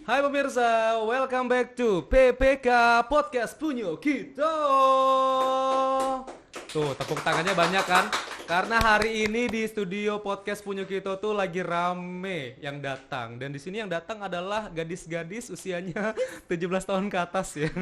Hai pemirsa, welcome back to PPK Podcast Punyo Kita. Tuh, tepuk tangannya banyak kan? Karena hari ini di studio Podcast Punyo Kita tuh lagi rame yang datang. Dan di sini yang datang adalah gadis-gadis usianya 17 tahun ke atas ya.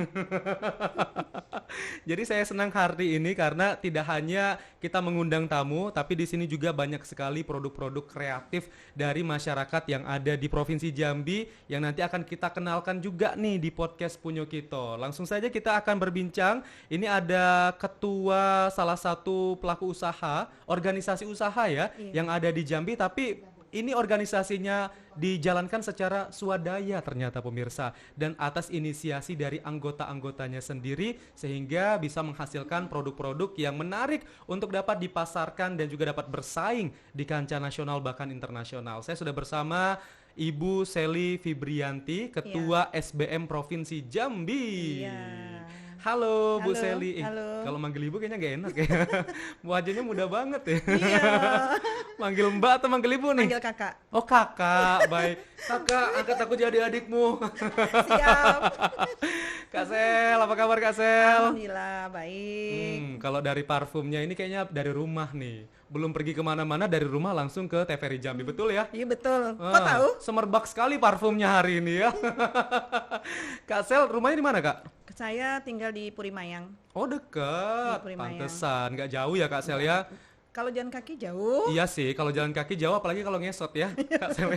Jadi saya senang hari ini karena tidak hanya kita mengundang tamu, tapi di sini juga banyak sekali produk-produk kreatif dari masyarakat yang ada di Provinsi Jambi yang nanti akan kita kenalkan juga nih di podcast Punyo Kito. Langsung saja kita akan berbincang. Ini ada ketua salah satu pelaku usaha, organisasi usaha ya, yang ada di Jambi, tapi ini organisasinya dijalankan secara swadaya ternyata pemirsa, dan atas inisiasi dari anggota-anggotanya sendiri sehingga bisa menghasilkan produk-produk yang menarik untuk dapat dipasarkan dan juga dapat bersaing di kancah nasional bahkan internasional. Saya sudah bersama Ibu Seli Fibrianti, Ketua SBM Provinsi Jambi. Halo Bu Seli. Kalau manggil Ibu kayaknya gak enak ya. Wajahnya muda banget ya. Iya. Manggil Mbak atau manggil Ibu nih? Manggil kakak. Oh kakak, baik. Kakak, angkat aku jadi adikmu. Siap. Kak Sel, apa kabar Kak Sel? Alhamdulillah, baik. Kalau dari parfumnya ini kayaknya dari rumah nih. Belum pergi kemana-mana, dari rumah langsung ke TVRI Jambi, betul ya? Iya betul. Kok tahu? Semerbak sekali parfumnya hari ini ya. Kak Sel, rumahnya di mana Kak? Saya tinggal di Purimayang. Oh dekat, Di Purimayang. pantesan, nggak jauh ya Kak Sel ya? Kalau jalan kaki jauh. Iya sih, kalau jalan kaki jauh, apalagi kalau ngesot ya Kak Sel.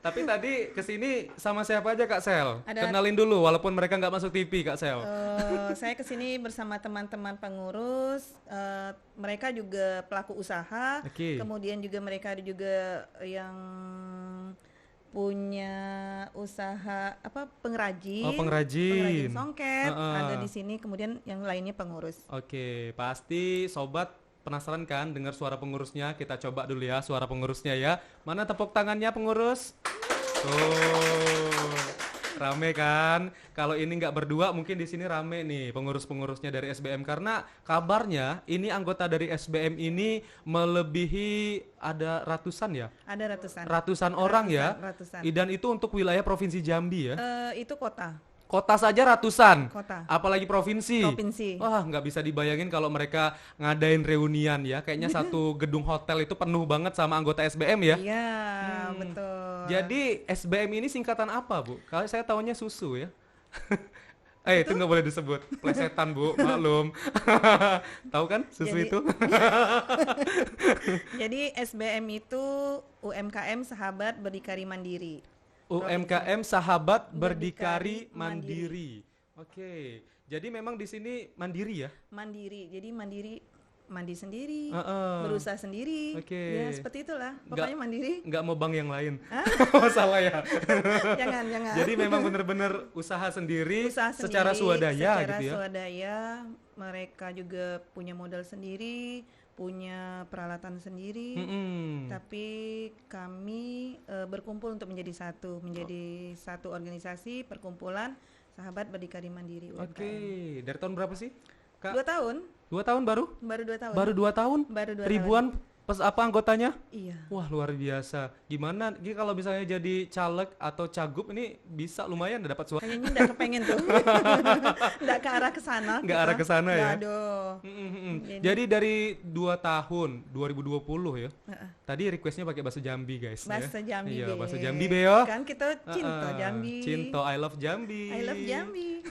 Tapi tadi kesini sama siapa aja Kak Sel? Kenalin dulu, walaupun mereka nggak masuk TV Kak Sel. Saya kesini bersama teman-teman pengurus. Mereka juga pelaku usaha. Oke. Kemudian juga mereka ada juga yang punya usaha pengrajin. Oh, pengrajin songket ada di sini, kemudian yang lainnya pengurus. Oke, pasti sobat penasaran kan dengar suara pengurusnya? Kita coba dulu ya suara pengurusnya ya. Mana tepuk tangannya pengurus? Tuh, rame kan? Kalau ini nggak berdua mungkin di sini rame nih pengurus-pengurusnya dari SBM, karena kabarnya ini anggota dari SBM ini melebihi ada ratusan ya? Ada Ratusan orang ya? Ratusan. Dan itu untuk wilayah Provinsi Jambi ya? Itu kota. Kota saja ratusan, Kota. apalagi provinsi. Wah, nggak bisa dibayangin kalau mereka ngadain reunian ya. Kayaknya satu gedung hotel itu penuh banget sama anggota SBM ya. Iya, betul. Jadi SBM ini singkatan apa Bu? Kalau saya taunya susu ya. Itu nggak boleh disebut, plesetan Bu, maklum. Tahu kan susu itu? Jadi SBM itu UMKM Sahabat Berdikari Mandiri. UMKM Sahabat Berdikari Mandiri. Oke, jadi memang di sini mandiri ya? Mandiri, jadi mandi sendiri, berusaha sendiri. Ya seperti itulah, pokoknya mandiri. Nggak mau bank yang lain. Oh salah ya. Jangan. Jadi memang benar-benar usaha sendiri, secara swadaya gitu ya? Secara swadaya, mereka juga punya modal sendiri, punya peralatan sendiri, tapi kami berkumpul untuk menjadi satu organisasi perkumpulan Sahabat Berdikari Mandiri UMKM. Oke, dari tahun berapa sih Kak? 2 tahun. 2 tahun baru? Baru 2 tahun. Baru 2 tahun? Baru 2 Ribuan anggotanya? Iya. Wah luar biasa. Gimana? Jadi kalau misalnya jadi caleg atau cagup ini bisa lumayan dapat suara. Kayaknya udah kepengen tuh. Nggak ke arah kesana. Nggak arah kesana ya? Aduh. Jadi dari 2 tahun 2020 ya. Tadi requestnya pakai bahasa Jambi guys. Bahasa Jambi. Iya bahasa Jambi Beo. Kan kita cinta Jambi. Cinta, I love Jambi. I love Jambi.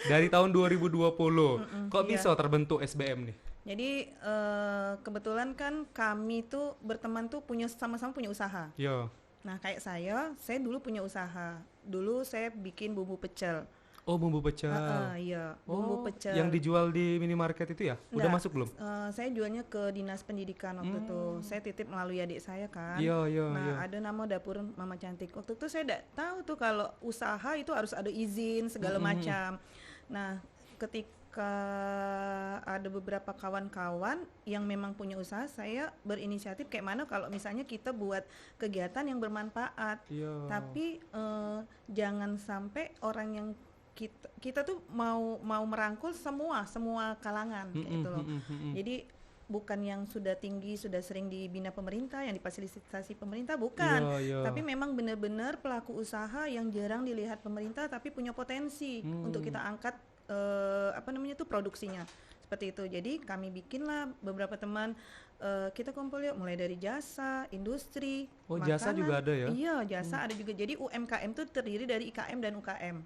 Dari tahun 2020. Kok bisa terbentuk SBM nih? Jadi kebetulan kan kami tuh berteman tuh sama-sama punya usaha. Yo. Nah kayak saya dulu punya usaha. Dulu saya bikin bumbu pecel. Oh bumbu pecel. Iya, bumbu pecel. Yang dijual di minimarket itu ya? Udah masuk belum? Saya jualnya ke dinas pendidikan waktu itu. Saya titip melalui adik saya kan. Iya. Ada nama dapur Mama Cantik. Waktu itu saya tidak tahu tuh kalau usaha itu harus ada izin segala macam. Nah ketika ada beberapa kawan-kawan yang memang punya usaha, saya berinisiatif kayak mana kalau misalnya kita buat kegiatan yang bermanfaat. Tapi jangan sampai orang yang kita tuh mau merangkul semua kalangan kayak gitu loh. Jadi bukan yang sudah tinggi, sudah sering dibina pemerintah, yang difasilitasi pemerintah, bukan. Iya. Tapi memang benar-benar pelaku usaha yang jarang dilihat pemerintah, tapi punya potensi untuk kita angkat produksinya. Seperti itu. Jadi kami bikinlah beberapa teman, kita kumpul yuk, mulai dari jasa, industri, Oh, makanan. jasa juga ada ya? Iya, jasa ada juga. Jadi UMKM itu terdiri dari IKM dan UKM.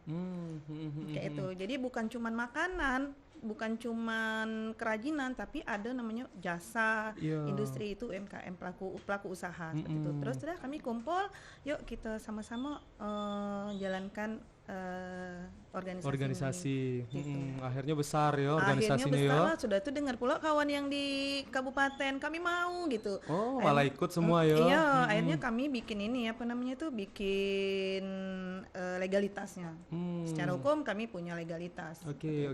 Kayak itu. Jadi bukan cuman makanan, bukan cuman kerajinan, tapi ada namanya jasa, Iya. industri, itu UMKM, pelaku usaha seperti itu. Terus sudah kami kumpul, yuk kita sama-sama jalankan organisasi. Gitu. Akhirnya besar ya Akhirnya organisasinya besar ya. lah, sudah tuh dengar pula kawan yang di kabupaten kami mau gitu. Oh, malah ikut semua ya. Iya, akhirnya kami bikin ini bikin legalitasnya. Secara hukum kami punya legalitas. Oke.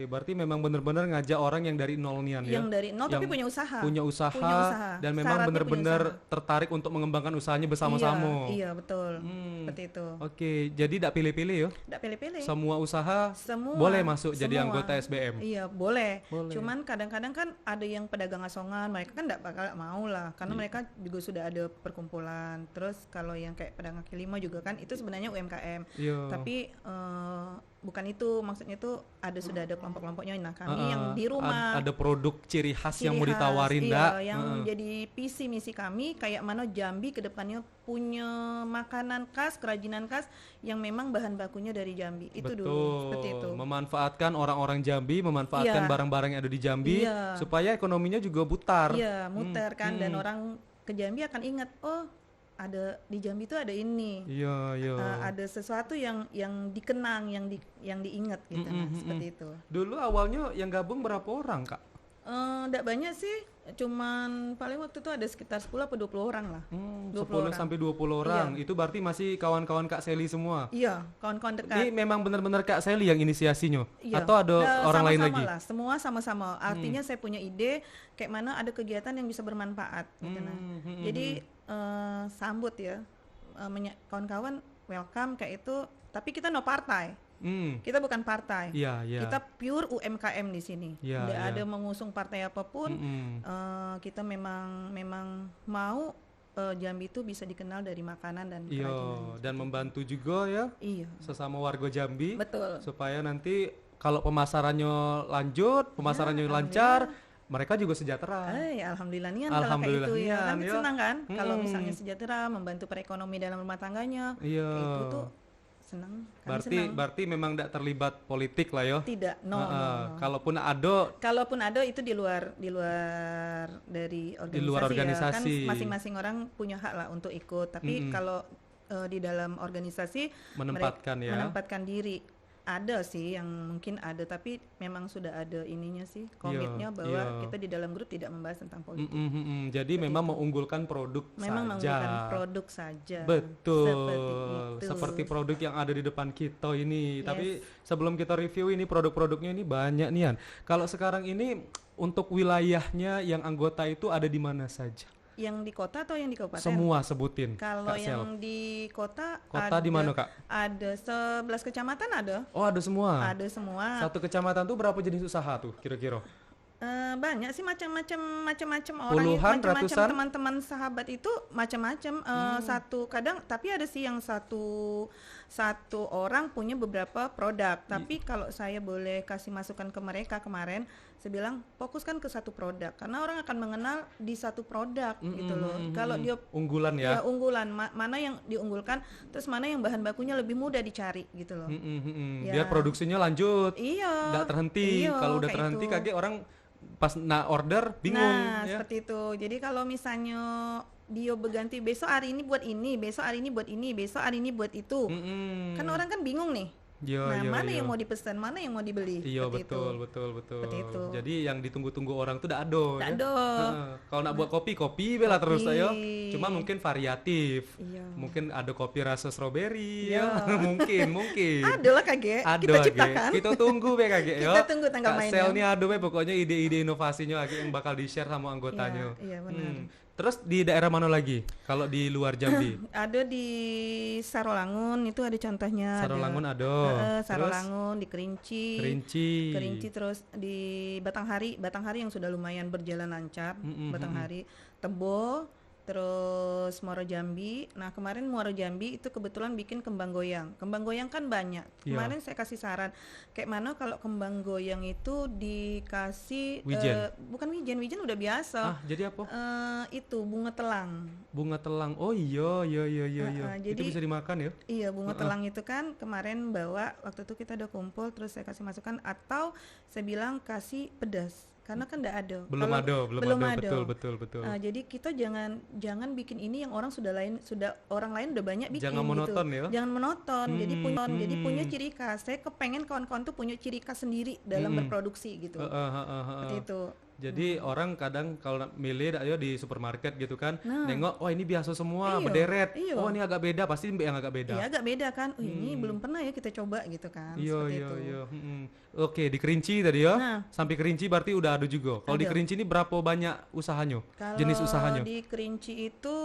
Berarti memang benar-benar ngajak orang yang dari nol nian ya. Yang dari nol tapi punya usaha. Punya usaha dan memang Syaratnya benar-benar punya usaha. tertarik untuk mengembangkan usahanya bersama-sama. Iya, betul. Seperti itu. Oke, jadi tidak pilih-pilih ya. Tidak pilih-pilih. Semua usaha Semua boleh masuk jadi semua. anggota SBM. Iya, boleh. Boleh. Cuman kadang-kadang kan ada yang pedagang asongan, mereka kan enggak bakal mau lah karena mereka juga sudah ada perkumpulan. Terus kalau yang kayak pedagang kaki lima juga kan itu sebenarnya UMKM. Iya. Tapi bukan itu, maksudnya itu sudah ada kelompok-kelompoknya. Nah, kami yang di rumah ada produk ciri khas yang mau ciri khas, ditawarin iya, dak. yang jadi visi misi kami kayak mana Jambi ke depannya punya makanan khas, kerajinan khas yang memang bahan bakunya dari Jambi. Itu Betul. dulu, seperti itu. Memanfaatkan orang-orang Jambi, memanfaatkan Iya. barang-barang yang ada di Jambi Iya. supaya ekonominya juga putar. Iya, muter kan, dan orang ke Jambi akan ingat, oh ada di Jambi itu ada ini. Iya. Ada sesuatu yang dikenang, yang diingat gitu. Nah, seperti itu. Dulu awalnya yang gabung berapa orang, Kak? Nggak banyak sih, cuman paling waktu itu ada sekitar 10 atau 20 orang lah. 10 sampai 20 orang. Iya. Itu berarti masih kawan-kawan Kak Sally semua. Iya, kawan-kawan dekat. Ini memang benar-benar Kak Sally yang inisiasinya Iya. atau ada Nah, orang lain sama-sama lagi? lah, semua sama-sama. Artinya saya punya ide kayak mana ada kegiatan yang bisa bermanfaat gitu. Nah. Jadi sambut ya, kawan-kawan welcome kayak itu, tapi kita no partai. Kita bukan partai. Iya. Kita pure UMKM di sini. Iya, Tidak iya. ada mengusung partai apapun. Kita memang mau Jambi itu bisa dikenal dari makanan dan Iya, kerajinan. dan membantu juga ya Iya. sesama warga Jambi. Betul. Supaya nanti kalau pemasarannya lanjut, pemasarannya lancar, mereka juga sejahtera. Alhamdulillah nian Alhamdulillah kalau kayak itu ya. Kan nian, ya. senang kan kalau misalnya sejahtera, membantu perekonomian dalam rumah tangganya. Iya. Kayak itu tuh senang. Kami Berarti senang. berarti memang tidak terlibat politik lah ya. Tidak, no. Kalaupun ada Kalaupun ada itu di luar dari organisasi. Di luar Ya. organisasi. Kan masing-masing orang punya hak lah untuk ikut. Tapi kalau di dalam organisasi menempatkan ya. menempatkan diri. Ada sih yang mungkin ada, tapi memang sudah ada ininya sih, komitnya bahwa iya. kita di dalam grup tidak membahas tentang politik. Jadi memang mengunggulkan produk Memang saja. menggunakan produk saja. Betul. Seperti itu. Seperti produk yang ada di depan kita ini. Yes. Tapi sebelum kita review ini produk-produknya ini banyak nih An. Kalau sekarang ini untuk wilayahnya yang anggota itu ada di mana saja? Yang di kota atau yang di kabupaten? Semua sebutin. Kalau Kak Sel. yang di kota di mana, Kak? Ada 11 kecamatan ada. Oh, ada semua. Ada semua. Satu kecamatan tuh berapa jenis usaha tuh kira-kira? Banyak sih macam-macam orang, Puluhan, macam-macam ratusan? teman-teman sahabat itu macam-macam. Satu kadang tapi ada sih yang satu orang punya beberapa produk. Tapi kalau saya boleh kasih masukan ke mereka kemarin, saya bilang fokuskan ke satu produk karena orang akan mengenal di satu produk gitu loh. Kalau dia Unggulan ya. unggulan mana yang diunggulkan, terus mana yang bahan bakunya lebih mudah dicari gitu loh. Ya. Biar produksinya lanjut. Iya. Nggak terhenti. Iya, Kalau udah kayak terhenti itu. kaget orang pas order bingung Nah, ya. seperti itu. Jadi kalau misalnya dia berganti besok hari ini buat ini, besok hari ini buat ini, besok hari ini buat itu. Kan orang kan bingung nih. Iya, Mana yang mau dipesan, mana yang mau dibeli. Iya, Seperti betul, itu. betul. Seperti itu. Jadi yang ditunggu-tunggu orang tuh dak ado ya. Ado. Kalau nak buat kopi bela terus Kopi. ayo. Cuma mungkin variatif. Iya. Mungkin ada kopi rasa strawberry Iya. ya. mungkin. Ada lah kage. Ada Kita Age. ciptakan. Kita tunggu be kage yo. Kita tunggu tanggal Kak mainnya. Sel nih ada be pokoknya ide-ide inovasinya Age yang bakal di-share sama anggotanya. Iya, benar. Terus di daerah mana lagi? Kalau di luar Jambi? Ada di Sarolangun itu ada contohnya. Sarolangun ada. Terus Sarolangun di Kerinci. Kerinci. Kerinci terus di Batanghari yang sudah lumayan berjalan lancar. Batanghari, Tebo, terus Muaro Jambi. Nah kemarin Muaro Jambi itu kebetulan bikin kembang goyang. Kembang goyang kan banyak. Kemarin saya kasih saran, kayak mana kalau kembang goyang itu dikasih Wijen. bukan wijen udah biasa. Jadi apa? Itu bunga telang. Bunga telang. Oh iya. Itu jadi bisa dimakan ya? Iya, bunga telang itu kan kemarin bawa, waktu itu kita udah kumpul, terus saya kasih masukan, atau saya bilang kasih pedas karena kan enggak ada. Belum ada. Betul. Jadi kita jangan bikin ini yang orang orang lain udah banyak bikin. Jangan monoton gitu. Ya. Jangan monoton. Jadi punya ciri khas. Saya kepengen kawan-kawan tuh punya ciri khas sendiri dalam berproduksi gitu. Seperti itu. Jadi orang kadang kalau milih ayo di supermarket gitu kan, nengok, oh ini biasa semua, Iyo, berderet. iyo. Oh ini agak beda, pasti yang agak beda. Iya agak beda kan. Ini belum pernah ya kita coba gitu kan. Seperti itu. Oke, di Kerinci tadi ya. Nah. Sampai Kerinci berarti udah ada juga. Kalau di Ada. Kerinci ini berapa banyak usahanya? Kalau Jenis usahanya? di Kerinci itu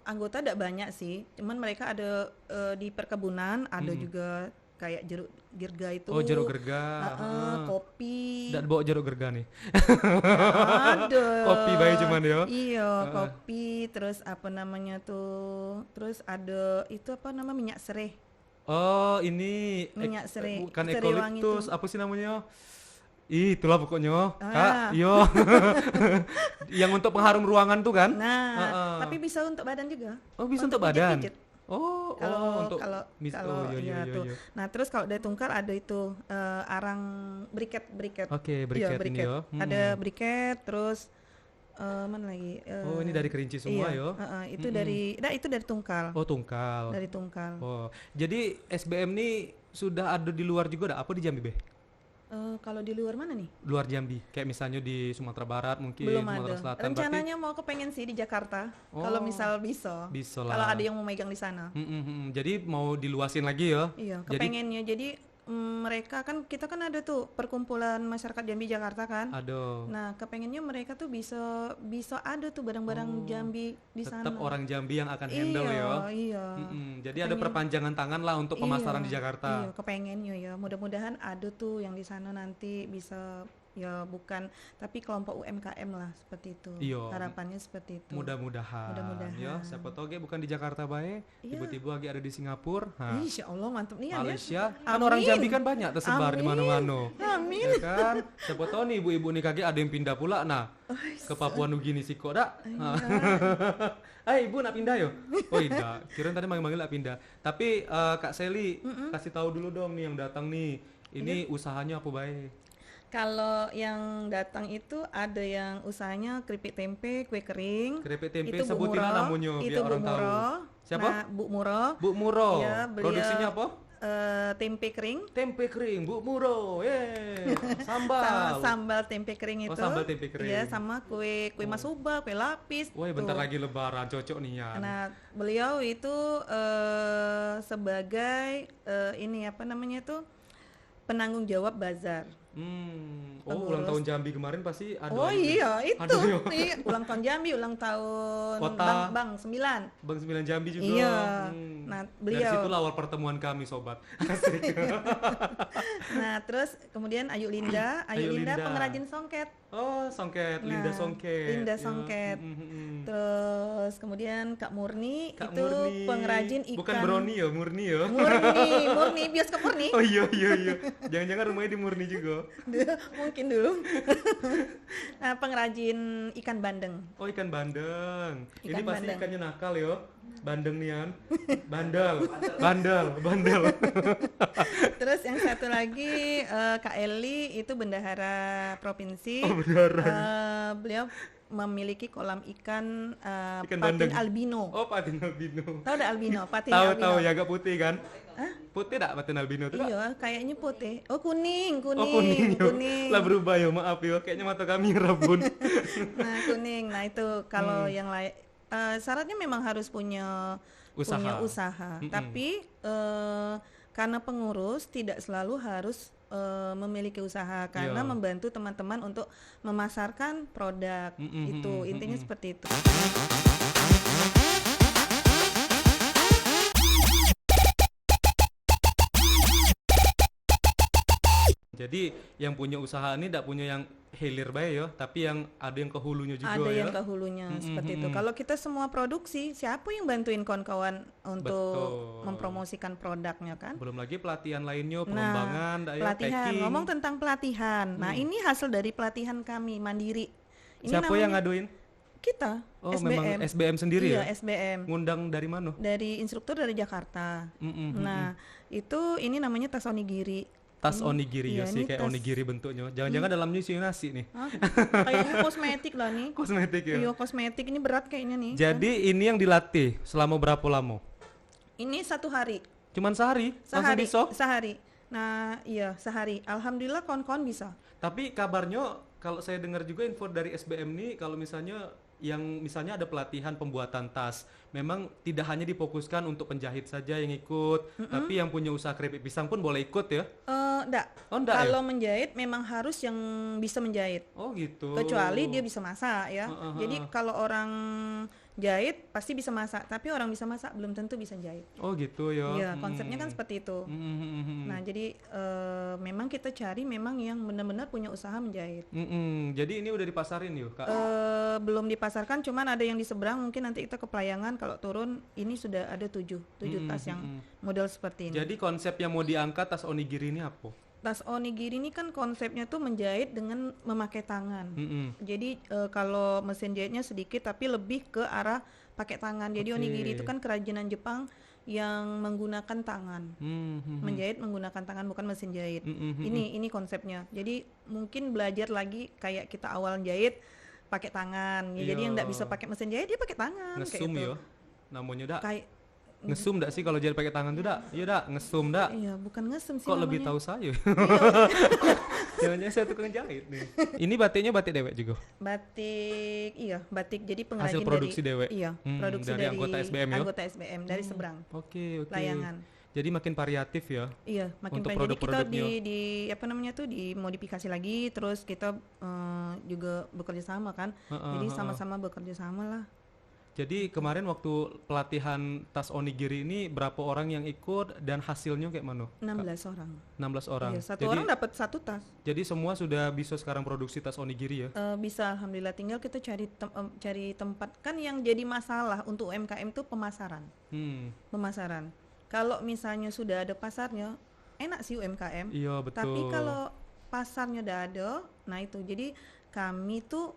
anggota tidak banyak sih. Cuman mereka ada di perkebunan, ada juga kayak jeruk gerga itu. Oh, jeruk gerga. Kopi. Nggak bawa jeruk gerga nih. Ada. Kopi bayi cuman ya. Iya, kopi, terus apa namanya tuh? Terus ada itu apa nama minyak serai. Oh, ini Minyak serai. bukan Serai wangi eukaliptus, itu. apa sih namanya? Itulah pokoknya. Kak, yo. Yang untuk pengharum ruangan tuh kan? Nah, tapi bisa untuk badan juga. Oh, bisa untuk badan. pijit-pijit. Oh, Kalau iya. tuh. Nah, terus kalau dari tungkal ada itu arang briket. Oke, Iya, briket ini ya. Ada briket, terus mana lagi? Oh, ini dari Kerinci semua iya, ya. itu itu dari tungkal. Oh, tungkal. Dari tungkal. Oh, jadi SBM ini sudah ada di luar juga ada apa di Jambi, Be? Kalau di luar mana nih? Luar Jambi, kayak misalnya di Sumatera Barat mungkin, Belum Sumatera ada. Selatan. Rencananya mau kepengen sih di Jakarta. Kalau misal bisa. Bisa Kalau lah. ada yang mau megang di sana. Jadi mau diluasin lagi ya? Iya, Jadi kepengennya. Jadi mereka kan, kita kan ada tuh perkumpulan masyarakat Jambi Jakarta kan. aduh. Nah, kepengennya mereka tuh bisa ada tuh barang-barang Jambi di sana. Tetap orang Jambi yang akan handle ya. Iya. Jadi ada perpanjangan tangan lah untuk pemasaran di Jakarta. Iya, kepengennya ya. Mudah-mudahan ada tuh yang di sana nanti bisa ya, bukan, tapi kelompok UMKM lah seperti itu. Iya. Harapannya seperti itu. Mudah-mudahan. Ya, siapa tahu bukan di Jakarta bae, Iya. tiba-tiba lagi ada di Singapura. Insya Allah mantep nih ya. Malaysia, kan Amin. orang Jambi kan banyak tersebar di Amin. mana-mana. Amin. Ya kan? Siapa tahu nih ibu-ibu nih kaki ada yang pindah pula ke Papua Nugini sih kok dak. Ibu nak pindah yo? Oh iya, kirain tadi manggil-manggil nak pindah. Tapi Kak Seli kasih tahu dulu dong nih yang datang nih. Ini usahanya apa baik? Kalau yang datang itu ada yang usahanya keripik tempe, kue kering. Keripik tempe itu Bu sebutin Muro, namanya itu biar Bu orang tahu. Muro. Siapa? Nah, Bu Muro. Bu Muro. Iya, beliau, Produksinya apa? Tempe kering. Tempe kering Bu Muro. Sambal. Sambal tempe kering itu. Sambal tempe kering. Iya, sama kue masuba, kue lapis. Woi, bentar tuh. lagi lebaran, cocok nih ya. Nah, beliau itu sebagai ini apa namanya tuh, penanggung jawab bazar. Ulang tahun Jambi kemarin pasti ada. Oh iya, itu. Ada ya? Iya, ulang tahun Jambi, ulang tahun Kota. Bang 9. Bang 9 Jambi juga. Iya. Nah, Dari beliau. situlah awal pertemuan kami, sobat. Asik. Nah, terus kemudian Ayu Linda Ayu Linda. pengrajin songket. Oh, songket, Linda Nah, Songket. Linda Ya, Songket. Terus kemudian Kak Murni Kak itu Murni. pengrajin ikan. Bukan Brownie ya, Murni ya. Murni, bioskop Murni. Oh iya. Jangan-jangan rumahnya di Murni juga. Mungkin dulu. Nah, pengrajin ikan bandeng. Oh, ikan bandeng. Ini Ikan pasti bandeng. ikannya nakal ya. Bandeng nian. Bandel. Terus yang satu lagi Kak Eli itu bendahara provinsi. Oh, bendahara. Beliau memiliki kolam ikan Ikan patin bandeng. albino. Oh, patin albino. Tahu ada albino? Patin Tahu albino. ya, agak putih kan? Hah? Putih tak patin albino tuh? Iya, kayaknya putih. Oh, kuning. Oh, kuning yo. Lah berubah yo, maaf yo. Kayaknya mata kami rabun. Nah, kuning. Nah, itu kalau yang lain syaratnya memang harus punya Usaha. usaha. Tapi karena pengurus tidak selalu harus memiliki usaha karena Iya. membantu teman-teman untuk memasarkan produk. Itu intinya seperti itu. Jadi yang punya usaha ini tidak punya yang hilir bae yo, tapi yang ada yang ke hulunya juga Ada ya. yang ke hulunya seperti itu. Kalau kita semua produksi, siapa yang bantuin kawan-kawan untuk Betul. mempromosikan produknya kan? Belum lagi pelatihan lainnya, pengembangan, dak ya, Pelatihan. packing. Ngomong tentang pelatihan. Nah, ini hasil dari pelatihan kami mandiri. Ini Siapa yang namanya ngaduin? kita, Oh, SBM. memang SBM sendiri Iya, ya? SBM. Ngundang dari mana? Dari instruktur dari Jakarta. Mm-mm, Nah, itu ini namanya tas onigiri. Tas onigiri iya, ya sih, ini kayak tas- onigiri bentuknya. Jangan-jangan dalamnya isi nasi nih. Hah? Kayaknya kosmetik lah nih. Kosmetik ya. Iya, kosmetik ini berat kayaknya nih. Jadi ini yang dilatih selama berapa lama? Ini 1 hari. Cuman sehari? Langsung bisa? Sehari. Nah, iya, sehari. Alhamdulillah kawan-kawan bisa. Tapi kabarnya kalau saya dengar juga info dari SBM nih, kalau misalnya misalnya ada pelatihan pembuatan tas, memang tidak hanya difokuskan untuk penjahit saja yang ikut, tapi yang punya usaha keripik pisang pun boleh ikut ya? Enggak. Oh, enggak ya? Kalau menjahit memang harus yang bisa menjahit. Oh gitu. Kecuali dia bisa masak ya. Jadi kalau orang jahit pasti bisa masak, tapi orang bisa masak belum tentu bisa jahit. Oh gitu ya. Iya, konsepnya kan seperti itu. Nah, jadi memang kita cari memang yang benar-benar punya usaha menjahit. Jadi ini udah dipasarin yuk Kak? Belum dipasarkan, cuman ada yang di seberang. Mungkin nanti kita ke Pelayangan kalau turun ini sudah ada 7 tas yang model seperti ini. Jadi konsep yang mau diangkat tas onigiri ini apa? Tas onigiri ini kan konsepnya tuh menjahit dengan memakai tangan. Jadi kalau mesin jahitnya sedikit tapi lebih ke arah pakai tangan. Jadi Oke. onigiri itu kan kerajinan Jepang yang menggunakan tangan. Menjahit menggunakan tangan bukan mesin jahit. Ini konsepnya. Jadi mungkin belajar lagi kayak kita awal jahit pakai tangan. Ya, jadi yang nggak bisa pakai mesin jahit dia pakai tangan Ngesum kayak itu. ya? Namanya dak? Kayak Ngesum dak sih kalau jahit pakai tangan tuh dak? Iya dak, ngesum dak. iya, bukan ngesem sih Kok lebih namanya. tahu saya? Jangan-jangan saya tukang jahit nih. Ini batiknya batik dewek juga. Batik, iya, batik. Jadi pengrajin Hasil produksi dari, dewek? Iya, produksi dari anggota SBM ya? Anggota SBM dari seberang. Oke. Layangan. Jadi makin variatif ya. Iya, makin Untuk banyak. Jadi kita produk-produknya. di apa namanya tuh dimodifikasi lagi, terus kita juga bekerja sama kan. Jadi sama-sama bekerja sama lah. Jadi kemarin waktu pelatihan tas onigiri ini berapa orang yang ikut dan hasilnya kayak mana? 16 orang. 16 orang. Iya, satu Jadi orang dapat 1 tas. jadi semua sudah bisa sekarang produksi tas onigiri ya. Bisa, alhamdulillah. Tinggal kita cari tempat. Kan yang jadi masalah untuk UMKM tuh pemasaran. Pemasaran. Kalau misalnya sudah ada pasarnya, enak sih UMKM. Iya betul. Tapi kalau pasarnya udah ada, nah itu. Jadi kami tuh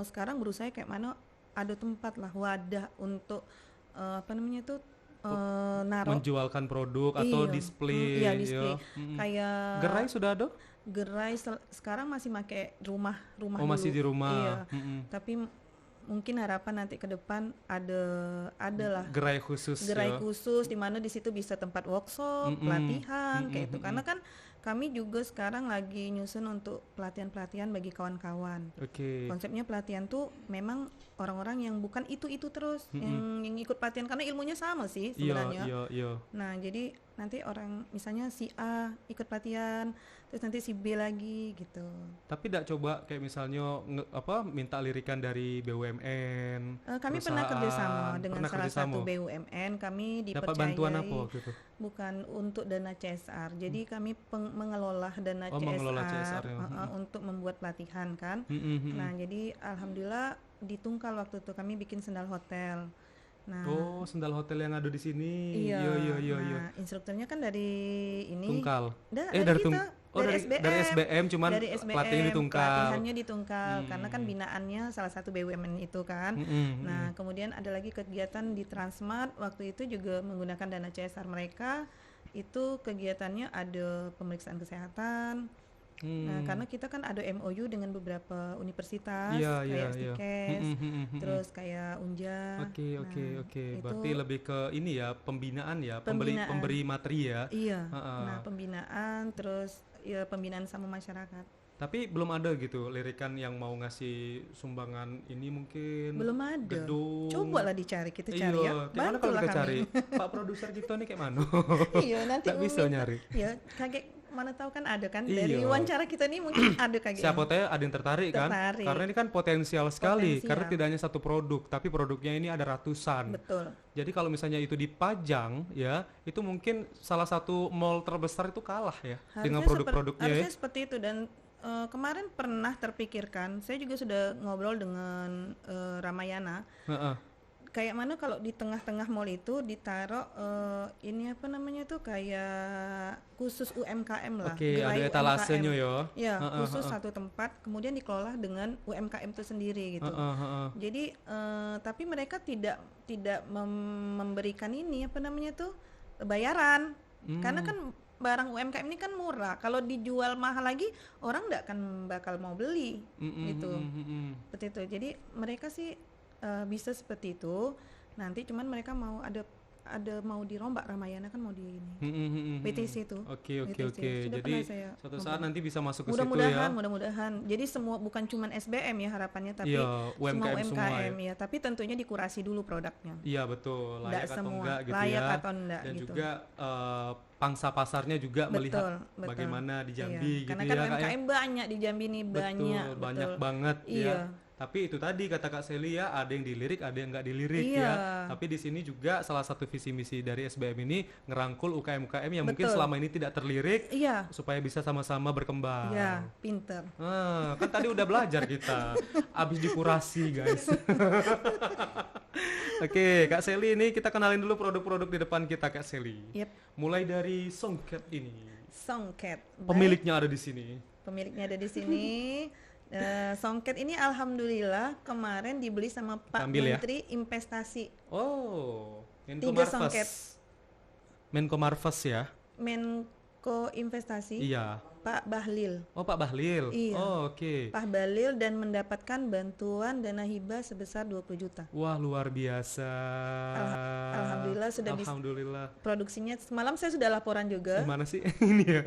sekarang berusaha kayak mana ada tempat lah, wadah untuk apa namanya tuh naruh. menjualkan produk atau Iya. display. Iya, display. ya. Kayak Gerai sudah ada? gerai sekarang masih pakai rumah Oh dulu. masih di rumah. Iya. Tapi mungkin harapan nanti ke depan ada lah Gerai khusus. gerai ya. khusus di mana di situ bisa tempat workshop, pelatihan kayak itu. Karena kan kami juga sekarang lagi nyusun untuk pelatihan-pelatihan bagi kawan-kawan. Oke. Konsepnya pelatihan tuh memang orang-orang yang bukan itu terus yang ikut pelatihan karena ilmunya sama sih sebenarnya. Iya. Nah, jadi nanti orang misalnya si A ikut pelatihan, terus nanti si B lagi gitu. Tapi tidak coba kayak misalnya minta lirikan dari BUMN. Kami pernah perusahaan. kerjasama dengan Pernah salah kerjasama? satu BUMN, kami Dapat dipercayai bantuan apa waktu itu? bukan untuk dana CSR. Jadi kami mengelola dana Oh, CSR, mengelola CSR ya. untuk membuat pelatihan kan. Nah, jadi alhamdulillah di Tungkal waktu itu kami bikin sendal hotel. Nah, Oh, sendal hotel yang ada di sini. iya. Iya. Nah, instrukturnya kan dari ini. Tungkal. Dari dari kita, dari SBM. dari SBM cuman Dari SBM, pelatihannya di Tungkal. pelatihannya di Tungkal karena kan binaannya salah satu BUMN itu kan. Nah, kemudian ada lagi kegiatan di Transmart waktu itu juga menggunakan dana CSR mereka. Itu kegiatannya ada pemeriksaan kesehatan. Nah, karena kita kan ada MOU dengan beberapa universitas Iya, kayak iya. Stikes, terus kayak Unja. Oke. Nah, itu- Berarti lebih ke ini ya, pembinaan ya, Pembinaan. pemberi materi ya. Iya. Ha-ha. Nah, pembinaan terus ya pembinaan sama masyarakat. Tapi belum ada gitu lirikan yang mau ngasih sumbangan ini mungkin. Belum ada. Gedung. Coba lah dicari, kita cari Iya, ya. kayak mana kalau Bantulah kita kami. cari? Pak produser kita nih kayak mana? Iya, nanti Nggak bisa minta- nyari. Ya, kayak mana tahu kan ada kan dari Iya. wawancara kita nih mungkin ada kayak Siapa tahu ada yang tertarik kan? Tertarik. Karena ini kan potensial sekali. Potensial. Karena tidak hanya satu produk, tapi produknya ini ada ratusan. betul. Jadi kalau misalnya itu dipajang, ya itu mungkin salah satu mall terbesar itu kalah ya dengan produk-produknya ya. Harusnya seperti itu dan kemarin pernah terpikirkan, saya juga sudah ngobrol dengan Ramayana. Heeh. Kayak mana kalau di tengah-tengah mall itu ditaruh ini apa namanya tuh kayak khusus UMKM lah. Oke, ada gerai etalasenya UMKM. ya. Ya, Heeh, khusus heeh. satu tempat, kemudian dikelola dengan UMKM itu sendiri gitu. Heeh, heeh. Jadi tapi mereka tidak memberikan ini apa namanya tuh bayaran, karena kan barang UMKM ini kan murah. Kalau dijual mahal lagi, orang nggak akan bakal mau beli gitu. Seperti itu. Jadi mereka sih bisa seperti itu. Nanti cuman mereka mau ada mau dirombak Ramayana kan mau di ini. BTC itu. Oke. BTC. Sudah Jadi pernah saya suatu saat nanti bisa masuk ke situ mudah-mudahan, ya. mudah-mudahan. Jadi semua bukan cuman SBM ya harapannya, tapi Iya, semua UMKM semua UMKM ya. Tapi tentunya dikurasi dulu produknya. Iya betul, Nggak layak atau semua, enggak gitu layak ya. atau enggak Dan gitu. juga pangsa pasarnya juga melihat Betul. bagaimana di Jambi Iya. gitu Karena ya kan Kak ya. UMKM banyak di Jambi nih, banyak. Betul, banyak betul. banget Iya. ya. Tapi itu tadi kata Kak Seli ya, ada yang dilirik, ada yang nggak dilirik Iya. ya. Tapi di sini juga salah satu visi misi dari SBM ini ngerangkul UKM-UKM yang mungkin Betul. selama ini tidak terlirik Iya. supaya bisa sama-sama berkembang. Iya, pinter. Kan tadi udah belajar kita, abis dikurasi guys. Oke, Kak Seli ini kita kenalin dulu produk-produk di depan kita Kak Seli. Yep. Mulai dari Songket ini, Songket. Baik, pemiliknya ada di sini. pemiliknya ada di sini. Songket ini alhamdulillah kemarin dibeli sama Pak Ambil ya. Menteri Investasi. Oh, Menko 3 songket. Marves. Menko Marves ya? Menko Investasi Iya. Pak Bahlil. Oh, Pak Bahlil. Iya. Oh, oke. Pak Bahlil dan mendapatkan bantuan dana hibah sebesar 20 juta. Wah, luar biasa. Alhamdulillah sudah bisa. Alhamdulillah. Produksinya semalam saya sudah laporan juga. Gimana sih ini ya?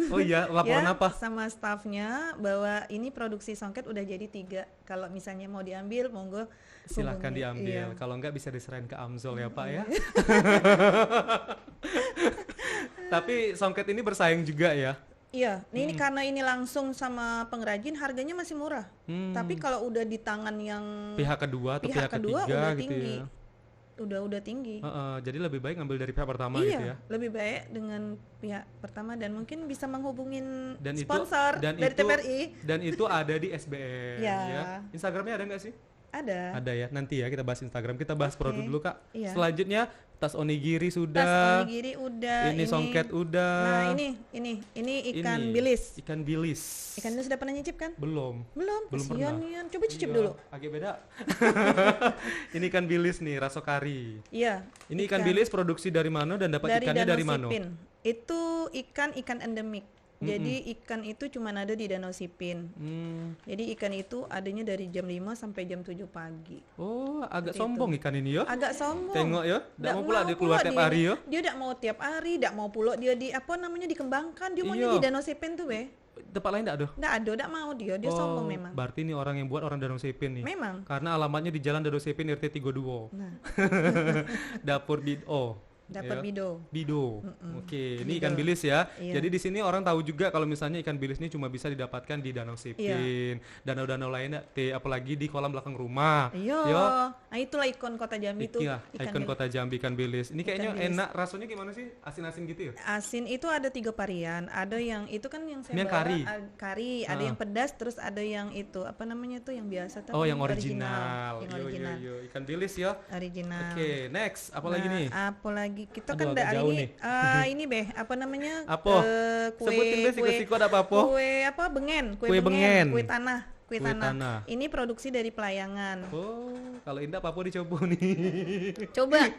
Oh iya, laporan Ya, apa? sama stafnya bahwa ini produksi songket udah jadi 3. Kalau misalnya mau diambil, monggo Silakan hubungi. diambil. Iya. Kalau enggak bisa diserahin ke Amzol ya, Pak ya. Tapi Songket ini bersaing juga ya. Iya, ini karena ini langsung sama pengrajin harganya masih murah. Tapi kalau udah di tangan yang Pihak kedua atau pihak kedua ketiga udah gitu tinggi. ya. Udah tinggi. Jadi lebih baik ngambil dari pihak pertama Iya, gitu ya. lebih baik dengan pihak pertama dan mungkin bisa menghubungin Dan sponsor itu, dari TPRI. Dan itu ada di SBM Ya. ya. Instagramnya ada nggak sih? Ada. Ada ya. Nanti ya kita bahas Instagram. Kita bahas Oke. produk dulu Kak. Iya. Selanjutnya tas onigiri Tas sudah. onigiri udah. Ini songket udah. Nah, ini ikan Ini, bilis. Ikan bilis. Ikan bilis sudah pernah nyicip kan? Belum. Belum, Belum kasihan pernah. Nian. Coba cicip Iya, dulu. Agak beda. Ini ikan bilis nih, rasokari. Iya. Ini ikan bilis produksi dari mana dan dapat ikannya Danau dari mana? Sipin. Itu ikan endemik. Jadi ikan itu cuma ada di Danau Sipin. Jadi ikan itu adanya dari jam 5 sampai jam 7 pagi. Oh, agak Seperti sombong ikan ini ya. Agak sombong. Tengok ya, Nggak tidak mau pula dia keluar tiap dia hari ini. ya. Dia tidak mau tiap hari, tidak mau pula dia di apa namanya dikembangkan. Dia maunya Iya. di Danau Sipin tuh, be. Tempat lain tidak ada. Tidak mau dia sombong memang. Berarti ini orang yang buat orang Danau Sipin nih. Memang. Karena alamatnya di Jalan Danau Sipin RT 32. Nah, Dapur Bido. dapat Ya. bido. Bido. Oke, ini Bido. ikan bilis ya. Iya. Jadi di sini orang tahu juga kalau misalnya ikan bilis ini cuma bisa didapatkan di Danau Sipin. Danau-danau lainnya, apalagi di kolam belakang rumah. Iya. Yo. Nah, itulah ikon kota Jambi itu. Iya, ikon kota Jambi ikan bilis. Ini kayaknya bilis. enak, rasanya gimana sih? Asin-asin gitu ya? Asin itu ada 3 varian. Ada yang itu kan yang saya Ini yang bawa, kari? Kari, ada yang pedas, terus ada yang itu apa namanya tuh yang biasa tuh. Oh, yang original. Yang Yo, original. yo, yo. Ikan bilis ya. Original. Oke, next. Apa lagi Nah, nih? Apa lagi? Kita Aduh, kan agak jauh ini nih. ini Beh, apa namanya? Apa? Kue Sebutin deh siko-siko ada apa-apa. Kue apa? Bengen, Kue bengen. kue tanah, kue Kue tanah. tanah. Ini produksi dari Pelayangan. Oh, kalau indah apa dicoba nih. Coba.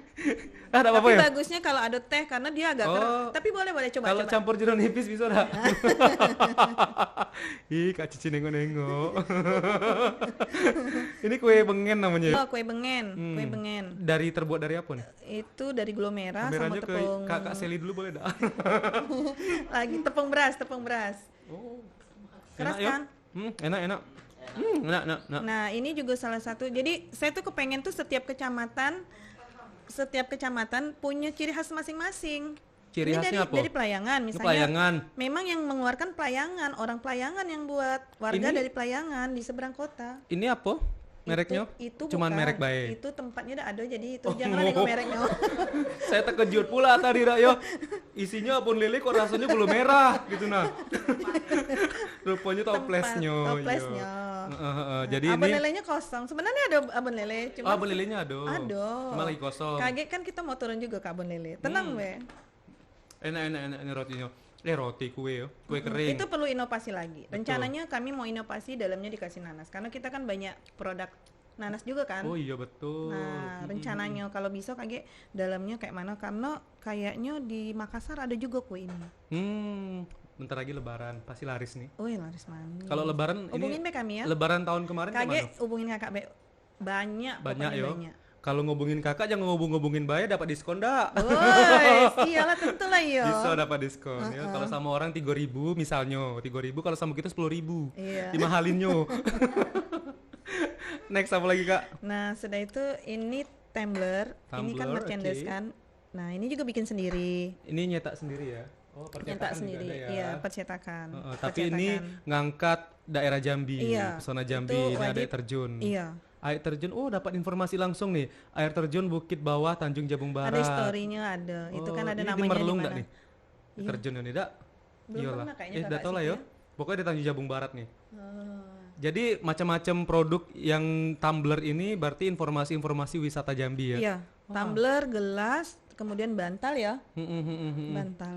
Ada apa-apa Tapi ya? bagusnya kalau ada teh karena dia agak keras. Oh. Tapi boleh coba. Kalau coba. campur jeruk nipis bisa enggak? Ih, Kak Cici nengok-nengok. Ini kue bengen namanya ya? Oh, kue bengen, kue bengen. Dari terbuat dari apa nih? Itu dari gula merah sama Kameranya ke tepung. Kak Seli dulu boleh enggak? Lagi tepung beras. Oh. Keras Enak ya? kan? Enak. Enak. Nah, ini juga salah satu. Jadi, saya tuh kepengen tuh setiap kecamatan punya ciri khas masing-masing. Ciri Ini khasnya apa? dari pelayangan Ini misalnya. pelayangan. Memang yang mengeluarkan pelayangan, orang pelayangan yang buat, warga Ini- dari pelayangan di seberang kota. Ini apa? Mereknya? Itu Cuman bukan. merek bae. Itu tempatnya udah ada, jadi itu jangan nengok mereknya. Saya terkejut pula tadi yo. Isinya abon lele kok rasanya belum merah gitu nah. Rupanya toplesnya. Toplesnya. Jadi Abon ini lelenya kosong. Sebenarnya ada abon lele, cuma abon lelenya ada. ada. Cuma lagi kosong. Kaget kan kita mau turun juga ke abon lele. Tenang we. Enak ini rotinya. Roti kue yo. Kue kering. Itu perlu inovasi lagi. Rencananya kami mau inovasi dalamnya dikasih nanas karena kita kan banyak produk nanas juga kan. Oh iya betul. Nah, rencananya kalau bisa kayak dalamnya kayak mana karena kayaknya di Makassar ada juga kue ini. Bentar lagi lebaran, pasti laris nih. Oh, ya laris manis. Kalau lebaran hubungin ini be kami ya. lebaran tahun kemarin Kaget gimana? hubungin kakak be. Banyak Banyak pokoknya yo. banyak. Kalau ngubungin kakak jangan ngubungin bayar dapat diskon dah. Woi, iyalah tentulah yo. Bisa dapat diskon ya. Kalau sama orang 3.000 misalnya, 3.000 kalau sama kita 10.000. Iya. Dimahalinnya. Next apa lagi kak? Nah, sudah itu ini tumbler. Ini kan Tumbler, merchandise oke. kan. Nah, ini juga bikin sendiri. Ini nyetak sendiri ya? Oh percetakan Nyetak juga sendiri. ada ya? Iya, percetakan. Tapi ini Percetakan. ngangkat daerah Jambi, Iya, pesona Jambi, itu ini ada wajib. air terjun. Iya. Air terjun, oh dapat informasi langsung nih. Air terjun Bukit Bawah Tanjung Jabung Barat. Ada historinya ada. Itu kan ada ini namanya di Merlung di nggak mana. nih? Air terjun ini dak? Belum Iyalah. pernah kayaknya Udah kakak tau lah situ yo. ya. Pokoknya di Tanjung Jabung Barat nih. Oh. Jadi macam-macam produk yang tumbler ini berarti informasi-informasi wisata Jambi ya. Iya, tumbler, gelas, kemudian bantal ya. Hmm. Bantal.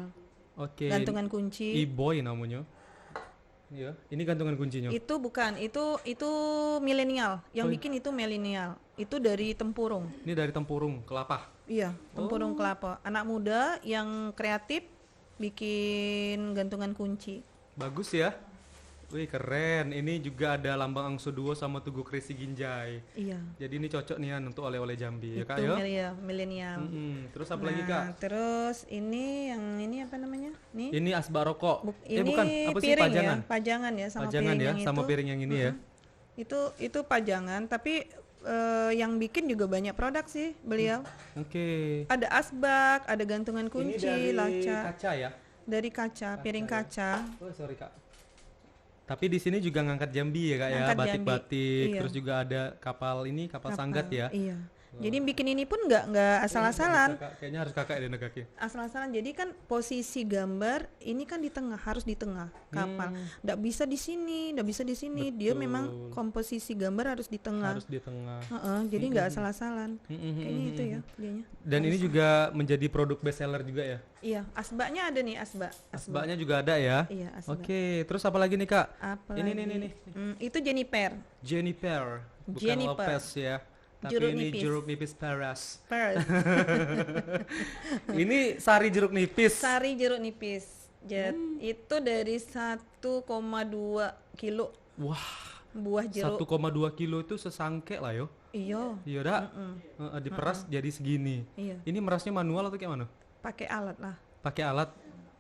Oke. Gantungan kunci. E-boy namanya. Iya, ini gantungan kuncinya. Itu bukan, itu milenial. Yang Oh. bikin itu milenial. Itu dari tempurung. Ini dari tempurung kelapa. Iya, tempurung kelapa. Anak muda yang kreatif bikin gantungan kunci. Bagus ya. Wih keren. Ini juga ada lambang Angso Duo sama Tugu Kresi Ginjai. Iya. Jadi ini cocok nih An untuk oleh-oleh Jambi ya Itu kak ya. milenial. Terus apa lagi kak? Terus ini yang ini apa namanya? Nih. Ini asbak rokok. Ini Bukan, apa sih piring pajangan? ya, pajangan ya sama Pajangan piring ya, yang sama itu. piring yang ini ya. Itu pajangan, tapi yang bikin juga banyak produk sih beliau. Oke. Ada asbak, ada gantungan kunci, Ini dari laca, kaca ya. dari kaca, piring ya. kaca. Oh sorry kak. Tapi di sini juga ngangkat Jambi ya kak ya, Ngangkat batik-batik. Jambi, iya. Terus juga ada kapal ini, kapal sanggat ya. Iya. Jadi bikin ini pun nggak asal-asalan. Kayaknya harus kakak yang negaki. Asal-asalan. Jadi kan posisi gambar ini kan di tengah, harus di tengah kapal. Nggak bisa di sini, nggak bisa di sini. Dia memang komposisi gambar harus di tengah. Harus di tengah. Jadi nggak asal-asalan. Kayaknya itu ya dianya. Dan ini juga menjadi produk best seller juga ya. Iya, asbaknya ada nih asbak. Asbaknya juga ada ya. Iya, asbak. Oke, terus apa lagi nih kak? Apa Ini lagi? nih. Itu Jennifer. Jennifer, bukan Jennifer. Lopez ya. Tapi Jeruk ini nipis. jeruk nipis peras. Pearl. Ini sari jeruk nipis. Sari jeruk nipis. Itu dari 1,2 kilo Wah, buah jeruk. 1,2 kilo itu sesangke lah yo. Iya, Iya dak. Diperas jadi segini. iya. Ini merasnya manual atau kayak mana? Pakai alat lah. Pakai alat.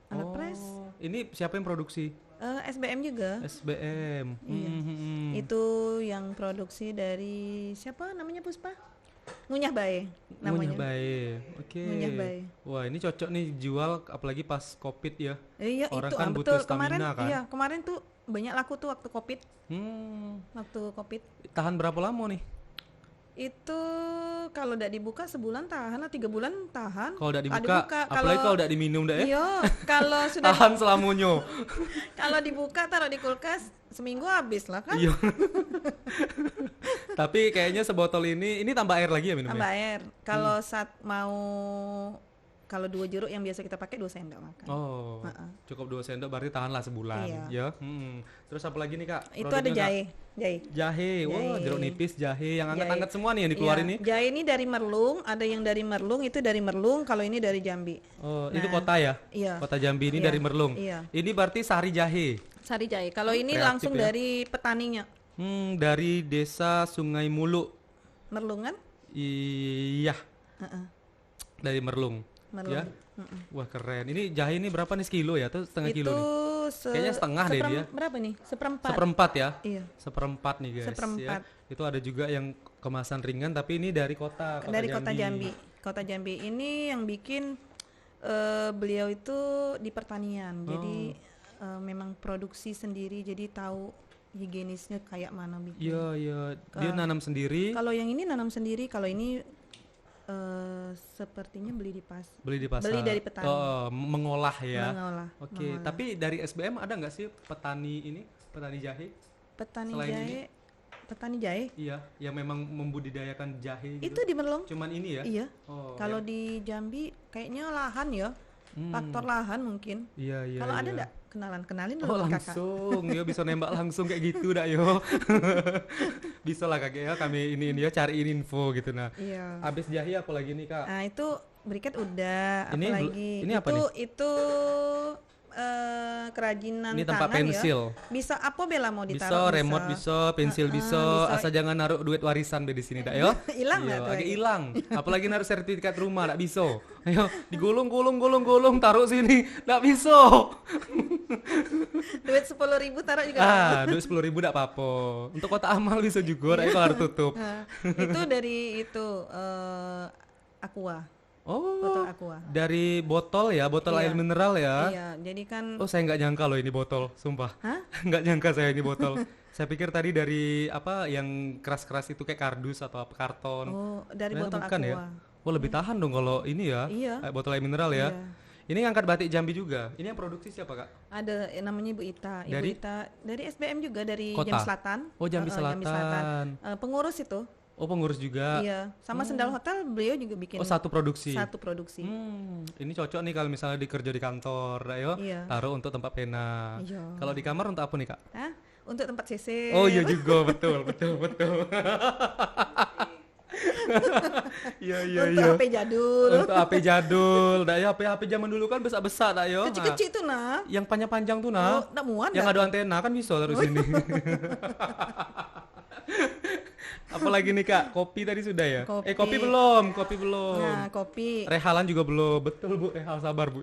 Alat press. Ini siapa yang produksi? SBM juga. SBM. Iya. Itu yang produksi dari siapa namanya Puspa? Ngunyah Bae namanya. Ngunyah Bae. Oke. Ngunyah Bae. Wah, ini cocok nih jual apalagi pas Covid ya. Iya, Orang itu kan betul. butuh stamina Kemarin kan. iya, kemarin tuh banyak laku tuh waktu Covid. Waktu Covid. Tahan berapa lama nih? Itu kalau udah dibuka sebulan tahan lah, 3 bulan tahan. Kalau udah Kalau dibuka, apalagi kalau udah diminum dah ya. Iya, kalau sudah Tahan selamanya. kalau dibuka taruh di kulkas seminggu habis lah kan. Iya. Tapi kayaknya sebotol ini tambah air lagi ya minumnya. Tambah air. Kalau saat mau kalau 2 jeruk yang biasa kita pakai 2 sendok makan. Oh. Cukup 2 sendok berarti tahanlah sebulan Iya. ya. Terus apa lagi nih Kak? Itu Produknya, ada Kak? jahe. Jahe. Wah, Jahe. jeruk nipis, jahe yang anget-anget Jahe. semua nih yang dikeluarin Iya, nih. jahe ini dari Merlung, ada yang dari Merlung, itu dari Merlung, kalau ini dari Jambi. Oh, itu kota ya? Iya. Kota Jambi ini Iya, dari Merlung. iya. Ini berarti sari jahe. Sari jahe. Kalau ini Kreatif langsung ya. dari petaninya. Dari desa Sungai Muluk. Merlung kan? Iya, Heeh. dari Merlung. Merlung. Ya. Wah, keren. Ini jahe ini berapa nih sekilo ya? Atau setengah kilo Itu nih? Kayaknya setengah deh dia. Berapa nih? Seperempat. Seperempat ya? Iya. Seperempat nih guys. Seperempat. Ya. Itu ada juga yang kemasan ringan tapi ini dari kota Dari kota Jambi. Kota Jambi ini yang bikin Beliau itu di pertanian, jadi memang produksi sendiri, jadi tahu higienisnya kayak mana bikin. Iya, iya. Dia nanam sendiri, Kalau yang ini nanam sendiri, kalau ini sepertinya beli di pasar. beli dari petani. Oh, mengolah ya. Mengolah. Oke, tapi dari SBM ada nggak sih petani ini, petani jahe? Petani Selain jahe, ini? petani jahe Iya, yang memang membudidayakan jahe gitu. itu di Merlong. Cuman ini ya? Iya. Oh, Kalau di Jambi kayaknya lahan ya, faktor lahan mungkin. iya, iya. Kalau ada iya. enggak kenalin Oh dulu kakak. langsung, ya bisa nembak langsung kayak gitu dah yo. Bisa lah kakek ya, kami ini ya cariin info gitu. Nah, Iya. abis jahe apa lagi nih kak? Nah itu briket udah, Ini apalagi ini apa nih? itu kerajinan Ini tempat tangan pensil. ya. Bisa apa bela mau Bisa, ditaruh? remote bisa, pensil bisa, bisa. asal jangan naruh duit warisan be di sini dak yo. Hilang nggak Iya, tuh agak lagi? hilang. Apalagi naruh sertifikat rumah dak bisa. Ayo, digulung taruh sini, dak bisa. Duit 10.000 taruh juga. Duit 10.000 dak apa-apa. Untuk kotak amal bisa juga, dak kalau harus tutup. Nah, itu dari itu Aqua, Oh, botol Aqua. dari botol ya, botol Iya. air mineral ya. Iya, jadi kan Oh, saya nggak nyangka loh ini botol, sumpah. Hah? Nggak nyangka saya ini botol. Saya pikir tadi dari apa yang keras-keras itu kayak kardus atau apa karton. oh dari Ternyata botol bukan Aqua. ya. Oh, lebih tahan dong kalau ini ya. Iya. Botol air mineral ya. Iya. Ini ngangkat batik Jambi juga. Ini yang produksi siapa, Kak? Ada namanya Ibu Ita. Ibu Dari? Ita dari SBM juga, dari Kota? Jambi Selatan. Oh, Jambi Jambi Selatan. Pengurus itu. Oh, pengurus juga. Iya, sama Sendal Hotel beliau juga bikin Oh, satu produksi. satu produksi. Ini cocok nih kalau misalnya dikerja di kantor, ayo. Iya. Taruh untuk tempat pena. Iya. Kalau di kamar untuk apa nih, Kak? Hah? Untuk tempat CC. Oh iya juga, betul. Iya Untuk HP jadul. Untuk HP jadul, dak ya HP zaman dulu kan besar-besar dak yo. Kecil-kecil tuh nah. Yang panjang-panjang tuh Oh, nah. nggak muat Yang dah. ada antena kan bisa taruh sini. Apalagi nih Kak, kopi tadi sudah ya? Kopi. Kopi belum, kopi belum. Nah, kopi. Rehalan juga belum. Betul Bu, Rehal sabar Bu.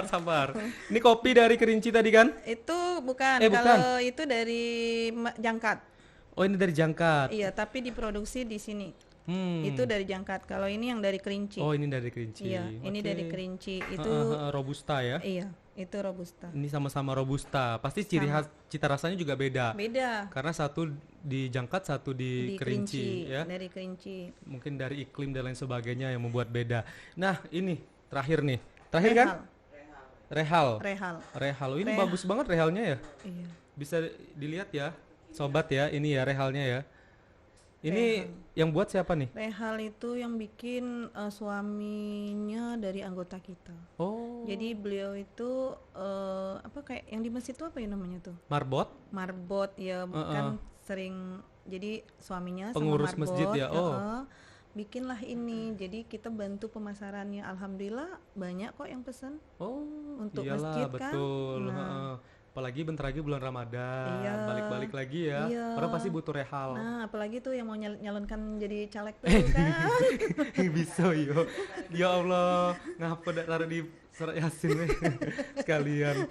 sabar. Ini kopi dari Kerinci tadi kan? Itu bukan, Bukan. kalau itu dari Jangkat. Oh ini dari Jangkat. Iya, tapi diproduksi di sini. Hmm. Itu dari Jangkat. Kalau ini yang dari Kerinci. Oh ini dari Kerinci. Iya, ini Oke. dari Kerinci. Itu Robusta ya? iya, itu robusta. Ini sama-sama Robusta. Pasti ciri khas cita rasanya juga beda. Beda. Karena satu di Jangkat, satu di Kerinci ya. Dari Kerinci. Mungkin dari iklim dan lain sebagainya yang membuat beda. Nah, ini terakhir nih. Terakhir kan? Rehal. Rehal. Ini Rehal. bagus banget rehalnya ya. Iya. Bisa dilihat ya, sobat ya. Ini ya rehalnya ya. Ini yang buat siapa nih? Rehal itu yang bikin suaminya dari anggota kita. Oh, Jadi beliau itu apa kayak yang di masjid itu apa ya namanya tuh? marbot. Marbot ya, kan sering, jadi suaminya Pengurus sama masjid marbot, ya, oh. bikinlah ini. Jadi kita bantu pemasarannya. Alhamdulillah banyak kok yang pesan. Oh, Untuk iyalah, masjid kan. betul. Nah. Heeh. Apalagi bentar lagi bulan Ramadan, Iya. balik-balik lagi ya. Iya. Orang pasti butuh rehal. Nah, apalagi tuh yang mau nyalonkan jadi caleg tuh kan. Bisa yo. Ya Allah, ngapa dak taruh di surat Yasin weh. Sekalian.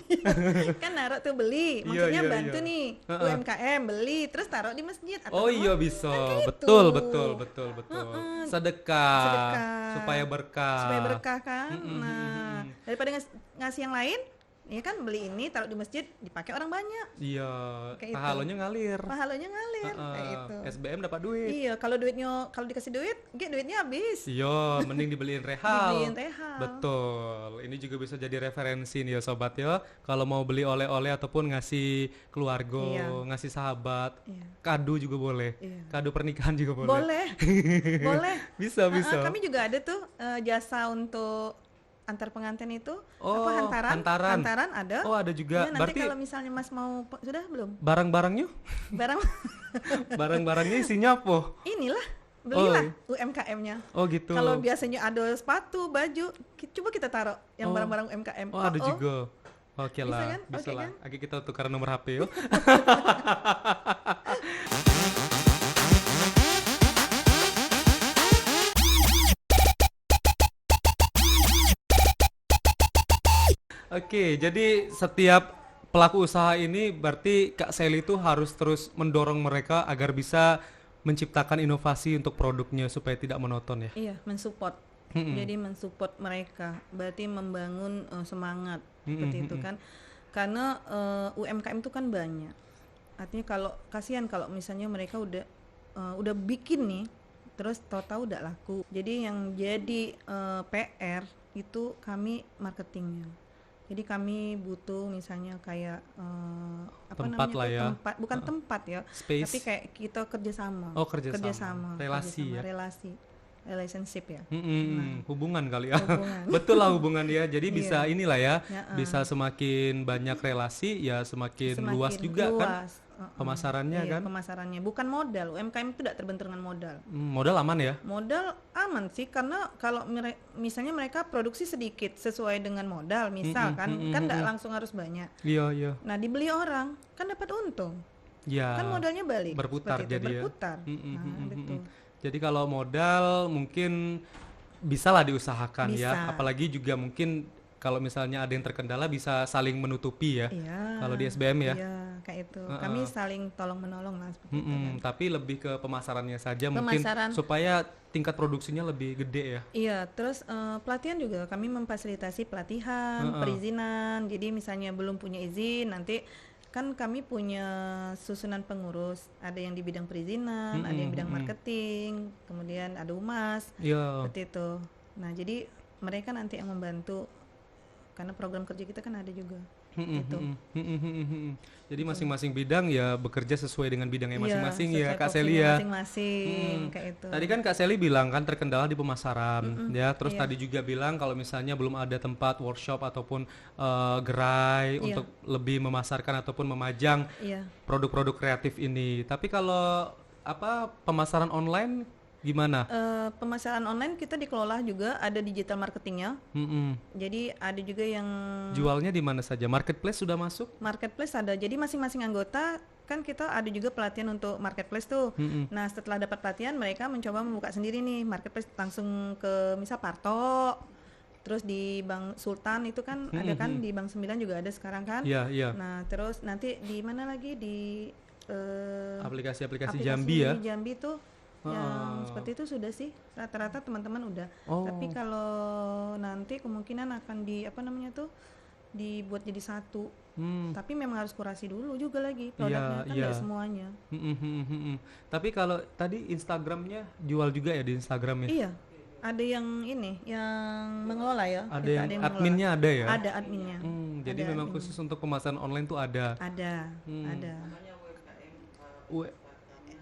Kan naruh tuh beli, Iya, maksudnya iya, bantu iya. nih UMKM beli, terus taruh di masjid. Oh atau iya bisa, gitu. betul. Sedekah, Sedekah. supaya berkah. Supaya berkah kan. Nah, daripada ngasih yang lain, ya kan beli ini taruh di masjid dipakai orang banyak, Iya, Kayak itu. pahalanya ngalir. pahalanya ngalir kayak itu. SBM dapat duit. Iya, kalau dikasih duit, duitnya habis. Iya, mending dibeliin rehal. Dibeliin rehal. Betul. Ini juga bisa jadi referensi nih ya sobat ya. Kalau mau beli oleh-oleh ataupun ngasih keluarga, Iya. ngasih sahabat, Iya. kado juga boleh. Iya. Kado pernikahan juga boleh. Boleh, boleh. Bisa. Kami juga ada tuh jasa untuk antar pengantin itu. Oh, apa hantaran. Hantaran ada. Oh, ada juga. Iya, nanti Berarti kalau misalnya Mas mau sudah belum? barang-barangnya? Barang Barang-barangnya isinya apa? inilah belilah Oh. UMKM-nya. Oh gitu. Kalau biasanya ada sepatu, baju, coba kita taruh yang Oh. barang-barang UMKM. Oh, ada juga. Oke Bisa lah, kan? bisa Oke lah. kan? Oke, kita tukar nomor HP yuk. Oke, jadi setiap pelaku usaha ini berarti Kak Sally itu harus terus mendorong mereka agar bisa menciptakan inovasi untuk produknya supaya tidak monoton ya. Iya, mensupport. Jadi mensupport mereka, berarti membangun semangat seperti itu kan. Karena UMKM itu kan banyak. Artinya kalau kasihan kalau misalnya mereka udah bikin nih, terus tahu-tahu udah laku. Jadi yang jadi PR itu kami marketingnya. Jadi kami butuh misalnya kayak Tempat lah ya. tempat, bukan tempat ya, Space. tapi kayak kita kerjasama. Oh, kerjasama. Relasi ya. Relasi, relationship ya. Hubungan kali ya. Hubungan. Betul lah hubungan ya. Jadi bisa inilah ya, Ya, bisa semakin banyak relasi ya semakin luas juga kan pemasarannya Iya, kan. pemasarannya bukan modal. UMKM itu tidak terbentur dengan modal. Modal aman ya. Modal aman sih, karena kalau misalnya mereka produksi sedikit sesuai dengan modal, misal kan tidak langsung harus banyak. Iya, iya. Nah, dibeli orang kan dapat untung. Ya. Kan modalnya balik. Berputar seperti itu, jadi ya. berputar. Nah, betul. Jadi kalau modal mungkin bisa lah diusahakan ya. Bisa. Apalagi juga mungkin kalau misalnya ada yang terkendala bisa saling menutupi ya. Iya. Kalau di SBM ya. Iya, kayak itu. Kami saling tolong menolong lah seperti itu kan. Tapi lebih ke pemasarannya saja Pemasaran. mungkin supaya tingkat produksinya lebih gede ya. Iya, terus pelatihan juga kami memfasilitasi pelatihan, perizinan. Jadi misalnya belum punya izin, nanti kan kami punya susunan pengurus. Ada yang di bidang perizinan, ada yang bidang marketing, kemudian ada humas, Iya. seperti itu. Nah, jadi mereka nanti yang membantu karena program kerja kita kan ada juga. Gitu. Jadi masing-masing bidang ya bekerja sesuai dengan bidangnya masing-masing Iya, ya sesuai Kak porsinya Seli ya. Masing-masing kayak itu. Tadi kan Kak Seli bilang kan terkendala di pemasaran ya. Terus tadi juga bilang kalau misalnya belum ada tempat workshop ataupun gerai untuk lebih memasarkan ataupun memajang Iya. produk-produk kreatif ini. Tapi kalau pemasaran online gimana? Pemasaran online kita dikelola juga, ada digital marketingnya. Jadi ada juga yang Jualnya di mana saja? Marketplace sudah masuk? marketplace ada. Jadi masing-masing anggota kan kita ada juga pelatihan untuk marketplace tuh. Nah, setelah dapat pelatihan mereka mencoba membuka sendiri nih marketplace, langsung ke misal Parto. Terus di Bank Sultan itu kan ada kan, di Bank 9 juga ada sekarang kan. Iya, iya. Nah, terus nanti di mana lagi di Aplikasi-aplikasi aplikasi Jambi ya. Jambi tuh yang seperti itu sudah sih rata-rata teman-teman udah. Oh. Tapi kalau nanti kemungkinan akan dibuat jadi satu. Tapi memang harus kurasi dulu juga lagi produknya, kan nggak semuanya. Tapi kalau tadi Instagramnya jual juga ya di Instagram ya? Iya, ada yang ini yang mengelola ya. Ada Kita yang mengelola. adminnya ada ya? Ada adminnya. Jadi Ada memang khusus untuk pemasaran online tuh ada. Ada.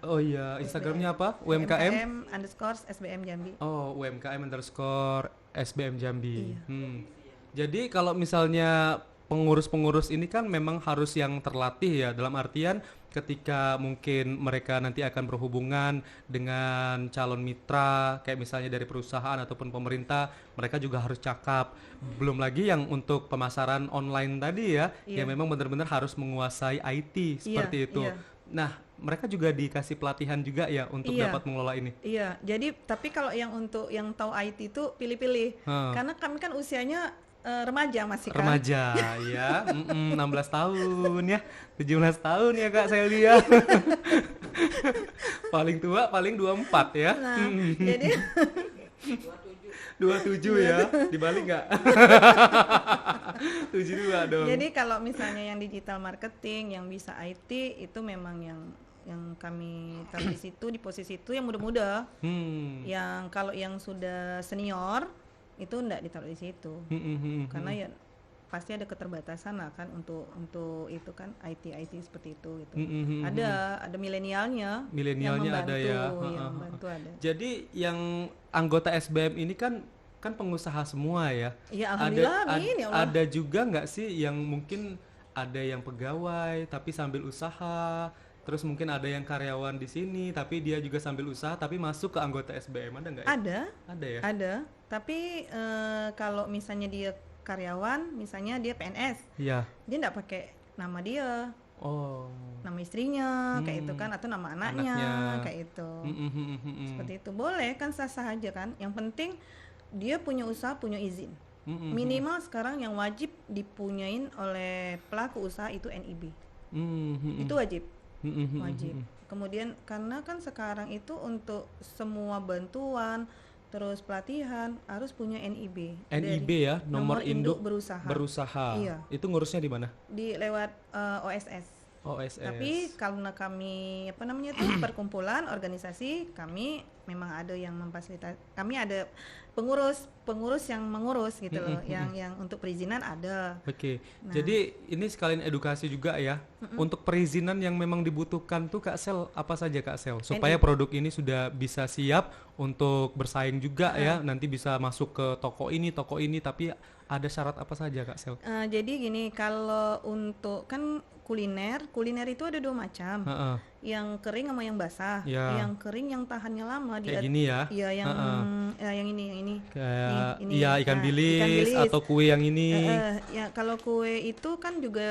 Oh iya, Instagramnya apa? UMKM? _SBM Jambi. Oh, UMKM_SBM Jambi. Jadi kalau misalnya pengurus-pengurus ini kan memang harus yang terlatih ya, dalam artian ketika mungkin mereka nanti akan berhubungan dengan calon mitra kayak misalnya dari perusahaan ataupun pemerintah, mereka juga harus cakap. Belum lagi yang untuk pemasaran online tadi ya, yang memang benar-benar harus menguasai IT seperti itu. Nah, mereka juga dikasih pelatihan juga ya untuk dapat mengelola ini. Iya, jadi tapi kalau yang untuk yang tahu IT itu pilih-pilih. Karena kami kan usianya remaja masih kan. Remaja ya, 16 tahun ya, 17 tahun ya Kak Seldia. Paling tua paling 24 ya. Nah, jadi 27 ya, dibalik nggak? 72 dong. Jadi kalau misalnya yang digital marketing, yang bisa IT itu memang yang kami taruh di situ, di posisi itu yang muda-muda. Yang kalau yang sudah senior itu enggak ditaruh di situ. Karena ya pasti ada keterbatasan lah kan untuk itu kan IT seperti itu gitu. Ada milenialnya yang membantu, ada ya. Yang membantu ada. Jadi yang anggota SBM ini kan pengusaha semua ya. Iya, alhamdulillah, amin ya Allah. Ada juga nggak sih yang mungkin ada yang pegawai tapi sambil usaha, terus mungkin ada yang karyawan di sini tapi dia juga sambil usaha tapi masuk ke anggota SBM, ada nggak ya? Ada ya? Ada, tapi kalau misalnya dia karyawan, misalnya dia PNS, dia nggak pakai nama dia, nama istrinya kayak itu kan, atau nama anaknya. Kayak itu. Seperti itu boleh kan, sah-sah aja kan. Yang penting dia punya usaha, punya izin. Minimal sekarang yang wajib dipunyain oleh pelaku usaha itu NIB. Itu wajib. Wajib. Kemudian karena kan sekarang itu untuk semua bantuan, terus pelatihan, harus punya NIB. NIB Dari ya, nomor induk berusaha. berusaha. Iya. Itu ngurusnya di mana? Di lewat OSS. OSS. Tapi karena kami apa namanya tuh perkumpulan organisasi, kami memang ada yang memfasilitasi. Kami ada pengurus yang mengurus gitu loh, yang untuk perizinan ada. Oke. Nah. Jadi ini sekalian edukasi juga ya. Untuk perizinan yang memang dibutuhkan tuh Kak Sel apa saja Kak Sel supaya produk ini sudah bisa siap untuk bersaing juga ya. Nanti bisa masuk ke toko ini tapi ada syarat apa saja Kak Sel? Jadi gini, kalau untuk kan kuliner itu ada 2 macam. Yang kering sama yang basah. Ya. Yang kering yang tahannya lama Kayak gini ya. Iya, yang ini. Kayak Ini. iya ikan bilis atau kue yang ini. Ya kalau kue itu kan juga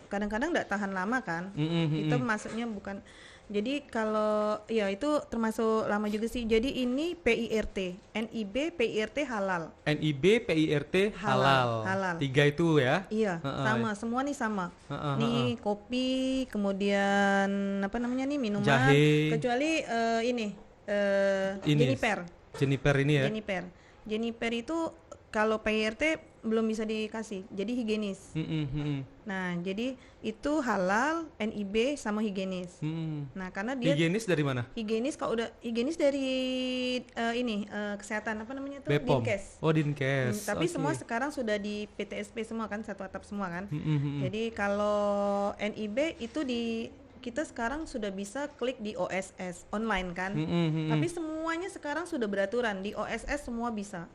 kadang-kadang nggak tahan lama kan. Itu maksudnya bukan. Jadi kalau ya itu termasuk lama juga sih. Jadi ini PIRT, NIB, PIRT halal. NIB, PIRT halal. 3 itu ya. Iya, sama, semua nih sama. Nih kopi, kemudian apa namanya nih minuman, jahe. Kecuali ini Jeniper ini ya. Jeniper itu kalau PIRT belum bisa dikasih, jadi higienis. Nah, jadi itu halal, NIB sama higienis. Nah, karena dia higienis dari mana? Higienis kalau udah higienis dari kesehatan apa namanya tuh? Bepom. Dinkes. Oh, Dinkes. Tapi semua sekarang sudah di PTSP semua kan, satu atap semua kan. Jadi kalau NIB itu kita sekarang sudah bisa klik di OSS online kan. Tapi semuanya sekarang sudah beraturan di OSS, semua bisa.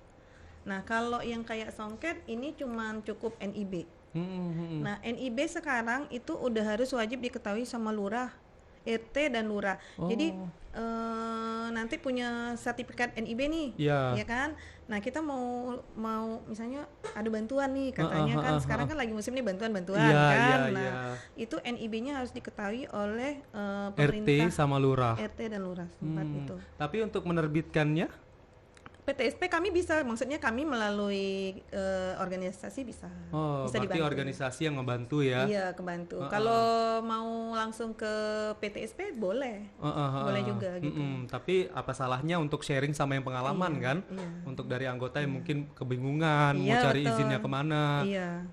Nah, kalau yang kayak songket ini cuman cukup NIB. Nah, NIB sekarang itu udah harus wajib diketahui sama lurah, RT dan lurah. Jadi nanti punya sertifikat NIB nih, ya kan? Nah, kita mau misalnya ada bantuan nih katanya kan, sekarang kan lagi musim nih bantuan-bantuan kan. Nah, itu NIB-nya harus diketahui oleh pemerintah, RT sama lurah. RT dan lurah tempat itu. Tapi untuk menerbitkannya PTSP kami bisa, maksudnya kami melalui organisasi bisa. Bisa berarti dibantu. Organisasi yang ngebantu ya? Iya, kebantu. Kalau mau langsung ke PTSP boleh, boleh juga gitu. Tapi apa salahnya untuk sharing sama yang pengalaman kan? Untuk dari anggota yang mungkin kebingungan mau cari izinnya kemana?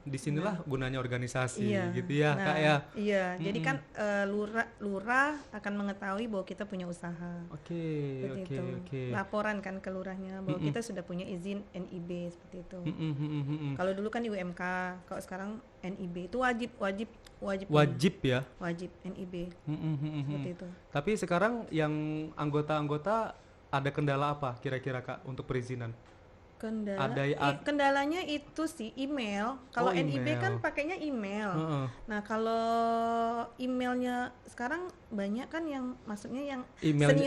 Disinilah gunanya organisasi, gitu ya Kak ya? Iya, jadi kan lurah akan mengetahui bahwa kita punya usaha. Oke. Laporan kan ke lurahnya bahwa kita sudah punya izin NIB seperti itu. Kalau dulu kan di UMK, kalau sekarang NIB itu wajib ya? Wajib NIB. Seperti itu. Tapi sekarang yang anggota-anggota ada kendala apa kira-kira Kak untuk perizinan? Kendalanya itu sih email. Kalau NIB kan pakainya email. Nah, kalau emailnya sekarang banyak kan yang maksudnya yang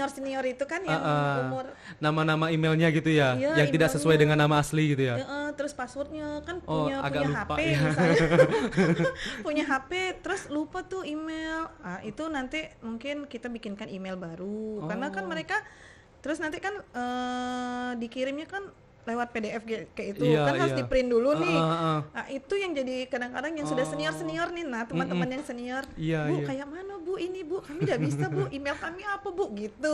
senior itu kan yang umur nama-nama emailnya gitu ya, yang tidak sesuai dengan nama asli gitu ya. Terus passwordnya kan punya lupa, HP misalnya. Punya HP terus lupa tuh email. Itu nanti mungkin kita bikinkan email baru. Karena kan mereka terus nanti kan dikirimnya kan lewat PDF kayak itu kan harus di print dulu nih. Nah, itu yang jadi kadang-kadang yang sudah senior nih, nah teman-teman yang senior, Bu kayak mana Bu ini Bu, kami udah bisa Bu, email kami apa Bu gitu.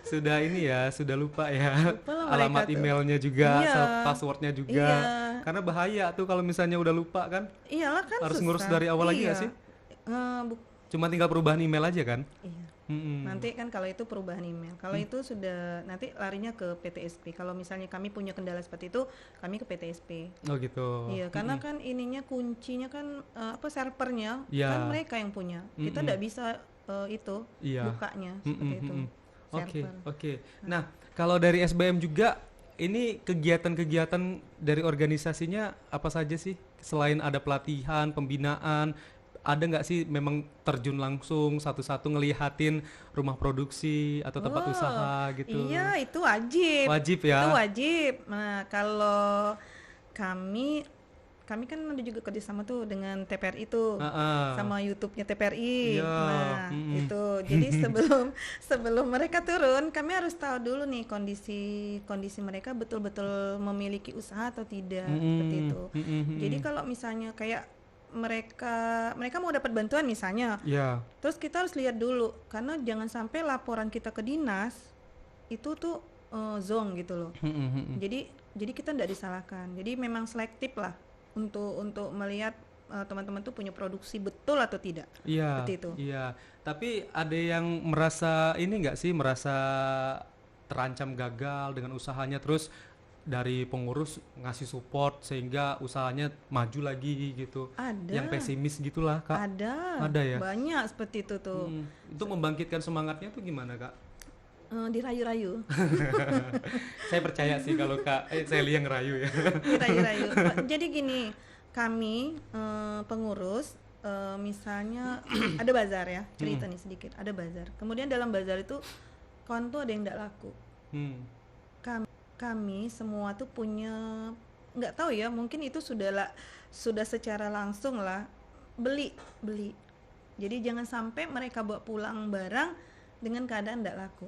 Sudah ini ya, sudah lupa ya. Alamat emailnya juga, passwordnya juga. Karena bahaya tuh kalau misalnya udah lupa kan. Iyalah kan harus susah. Ngurus dari awal lagi gak sih? Cuma tinggal perubahan email aja kan? Iya. Nanti kan kalau itu perubahan email, kalau itu sudah nanti larinya ke PTSP. Kalau misalnya kami punya kendala seperti itu, kami ke PTSP. Oh gitu. Iya, karena kan ininya kuncinya kan servernya kan mereka yang punya. Kita tidak bisa bukanya seperti itu. Oke. Nah, kalau dari SBM juga ini kegiatan-kegiatan dari organisasinya apa saja sih? Selain ada pelatihan, pembinaan, ada nggak sih memang terjun langsung satu-satu ngelihatin rumah produksi atau tempat usaha gitu? Iya, itu wajib. Wajib ya? Itu wajib. Nah, kalau kami kan ada juga kerjasama tuh dengan TPRI tuh, sama YouTube-nya TPRI. Nah, itu jadi sebelum mereka turun, kami harus tahu dulu nih kondisi mereka betul-betul memiliki usaha atau tidak, seperti itu. Jadi kalau misalnya kayak mereka mau dapat bantuan misalnya, terus kita harus lihat dulu, karena jangan sampai laporan kita ke dinas itu tuh zonk gitu loh. Jadi kita tidak disalahkan. Jadi memang selektif lah untuk melihat teman-teman tuh punya produksi betul atau tidak. Iya, Seperti itu. iya. Tapi ada yang merasa ini nggak sih, merasa terancam gagal dengan usahanya, terus dari pengurus ngasih support sehingga usahanya maju lagi gitu. Ada. Yang pesimis gitulah, Kak. Ada ya? Banyak seperti itu tuh. Itu membangkitkan semangatnya tuh gimana, Kak? Dirayu-rayu. Saya percaya sih kalau Kak, saya lihat ngerayu ya. Dirayu-rayu. Jadi gini, kami pengurus misalnya ada bazar ya, cerita nih sedikit. Ada bazar. Kemudian dalam bazar itu kawan tuh ada yang tidak laku. Kami semua tuh punya, nggak tahu ya, mungkin itu sudah secara langsung lah beli. Jadi jangan sampai mereka bawa pulang barang dengan keadaan tidak laku.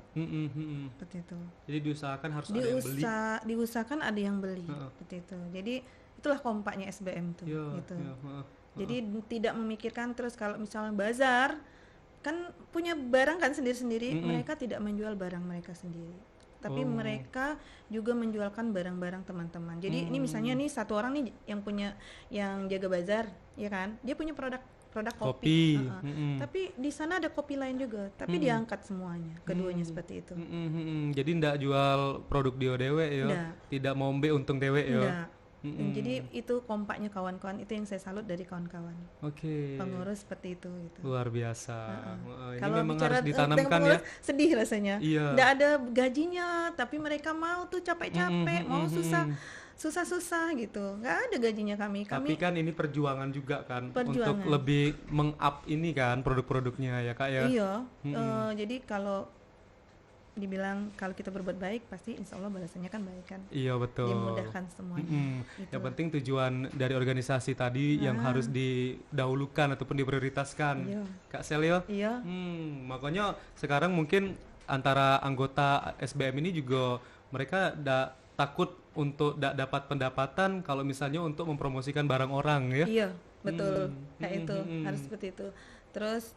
Seperti itu. Jadi diusahakan harus ada yang beli. Diusahakan ada yang beli. Seperti itu. Jadi itulah kompaknya SBM tuh. Gitu. Jadi tidak memikirkan terus kalau misalnya bazar kan punya barang kan sendiri-sendiri, mereka tidak menjual barang mereka sendiri, tapi mereka juga menjualkan barang-barang teman-teman. Jadi ini misalnya nih satu orang nih yang jaga bazar, ya kan? Dia punya produk kopi. Tapi di sana ada kopi lain juga, tapi diangkat semuanya, keduanya seperti itu. Jadi ndak jual produk dio dewe ya, tidak mombe untung dewe ya. Jadi itu kompaknya kawan-kawan, itu yang saya salut dari kawan-kawan. Pengurus seperti itu gitu. Luar biasa. Ini Kalau memang bicara harus ditanamkan ya. Sedih rasanya. Iya. Nggak ada gajinya, tapi mereka mau tuh capek-capek, mau susah-susah gitu. Nggak ada gajinya kami. Tapi kan ini perjuangan juga kan untuk lebih meng-up ini kan produk-produknya ya Kak ya. Iya. Jadi kalau dibilang kalau kita berbuat baik pasti insya Allah balasannya kan baik kan. Iya betul. Dimudahkan semuanya. Yang penting tujuan dari organisasi tadi yang harus didahulukan ataupun diprioritaskan. Iya. Kak Selio. Iya. Makanya sekarang mungkin antara anggota SBM ini juga mereka takut untuk dapat pendapatan kalau misalnya untuk mempromosikan barang orang ya. Iya betul. Kayak itu harus seperti itu. Terus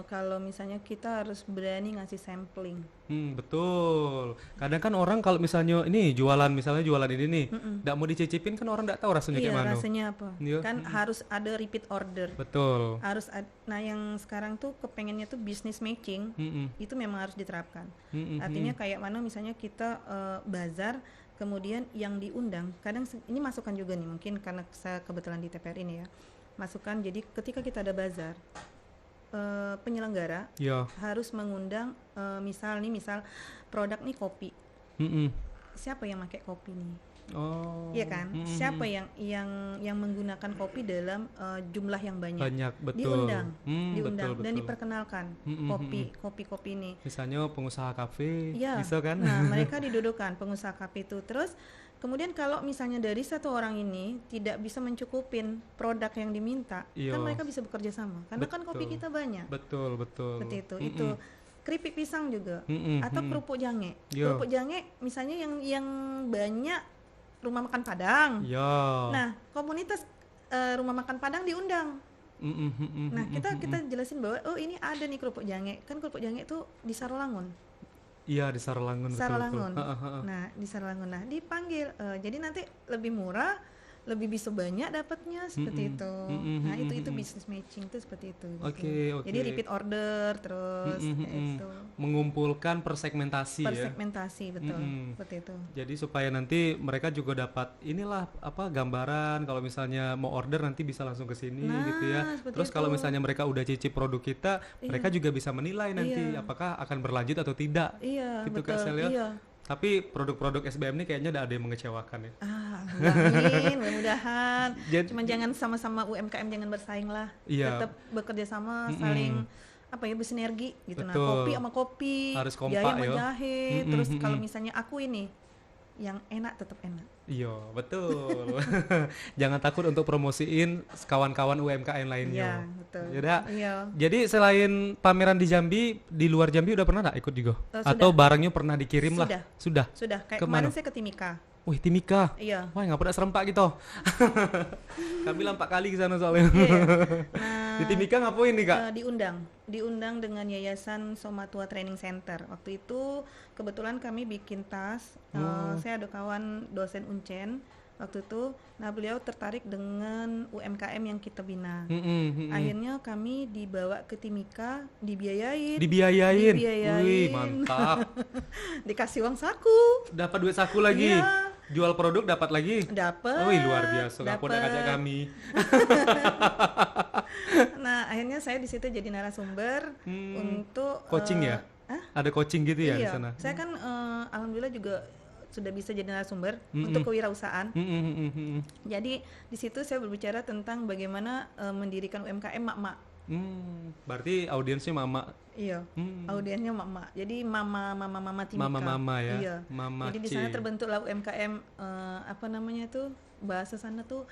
kalau misalnya kita harus berani ngasih sampling. Betul. Kadang kan orang kalau misalnya ini jualan ini nih, nggak mau dicicipin kan orang nggak tahu rasanya kayak mana. Iya rasanya apa. Kan harus ada repeat order. Betul. Nah yang sekarang tuh kepengennya tuh business matching, itu memang harus diterapkan. Artinya kayak mana misalnya kita bazar, kemudian yang diundang, kadang ini masukan juga nih mungkin karena saya kebetulan di TPR ini ya, masukan. Jadi ketika kita ada bazar, penyelenggara harus mengundang misal produk nih kopi. Siapa yang pakai kopi nih? Iya kan? Siapa yang menggunakan kopi dalam jumlah yang banyak? Betul. Diundang betul. Dan diperkenalkan kopi ini. Misalnya pengusaha kafe, ya, bisa kan? Nah, mereka didudukkan pengusaha kafe itu. Terus kemudian kalau misalnya dari satu orang ini tidak bisa mencukupin produk yang diminta, kan mereka bisa bekerja sama. Karena kan kopi kita banyak. Betul. Seperti itu. Itu keripik pisang juga, atau kerupuk jange. Kerupuk jange misalnya yang banyak rumah makan Padang. Nah, komunitas rumah makan Padang diundang. Nah, kita jelasin bahwa ini ada nih kerupuk jange. Kan kerupuk jange itu di Sarolangun. Iya di Sarolangun. Betul. Nah di Sarolangun, nah dipanggil, jadi nanti lebih murah, lebih bisa banyak dapatnya seperti itu. Nah itu bisnis matching itu seperti itu. Oke. Jadi repeat order terus itu. Mengumpulkan persegmentasi betul. Seperti itu. Jadi supaya nanti mereka juga dapat inilah gambaran kalau misalnya mau order nanti bisa langsung ke sini gitu ya. Terus kalau misalnya mereka udah cicip produk kita, mereka juga bisa menilai nanti apakah akan berlanjut atau tidak. Iya, gitu betul. Kak Selio. Tapi produk-produk SBM ini kayaknya tidak ada yang mengecewakan ya. Amin, mudah-mudahan. Cuman jangan sama-sama UMKM jangan bersaing lah. Tetap bekerja sama, saling bersinergi gitu. Nah, kopi sama kopi, harus kompak jahe sama jahe. Terus kalau misalnya aku ini yang enak tetap enak. Iya, betul. Jangan takut untuk promosiin kawan-kawan UMKM lainnya. Iya, betul. Yaudah. Iya. Jadi selain pameran di Jambi, di luar Jambi udah pernah nggak ikut juga? Sudah. Atau barangnya pernah dikirim lah? Sudah. Kayak kemarin saya ke Timika. Wih, Timika. Iya. Wah, nggak pernah serempak gitu. Kami lah 4 kali ke sana soalnya. Iya. Di Timika ngapain nih, Kak? Diundang dengan Yayasan Somatua Training Center. Waktu itu kebetulan kami bikin tas. Saya ada kawan dosen Uncen waktu itu. Nah, beliau tertarik dengan UMKM yang kita bina. Akhirnya kami dibawa ke Timika, dibiayain. Wih, mantap. Dikasih uang saku. Dapat duit saku lagi. Iya. Jual produk dapat lagi. Dapat. Wih, luar biasa. Nggak pernah ngajak kami. Nah, akhirnya saya di situ jadi narasumber untuk coaching ya? Ada coaching gitu ya di iya. sana? Saya kan alhamdulillah juga sudah bisa jadi narasumber untuk kewirausahaan. Jadi di situ saya berbicara tentang bagaimana mendirikan UMKM mak-mak. Berarti audiensnya mama. Iya, audiensnya mama. Jadi mama Timika. Mama ya. Iya. Mama jadi di sana terbentuklah UMKM apa namanya tuh bahasa sana tuh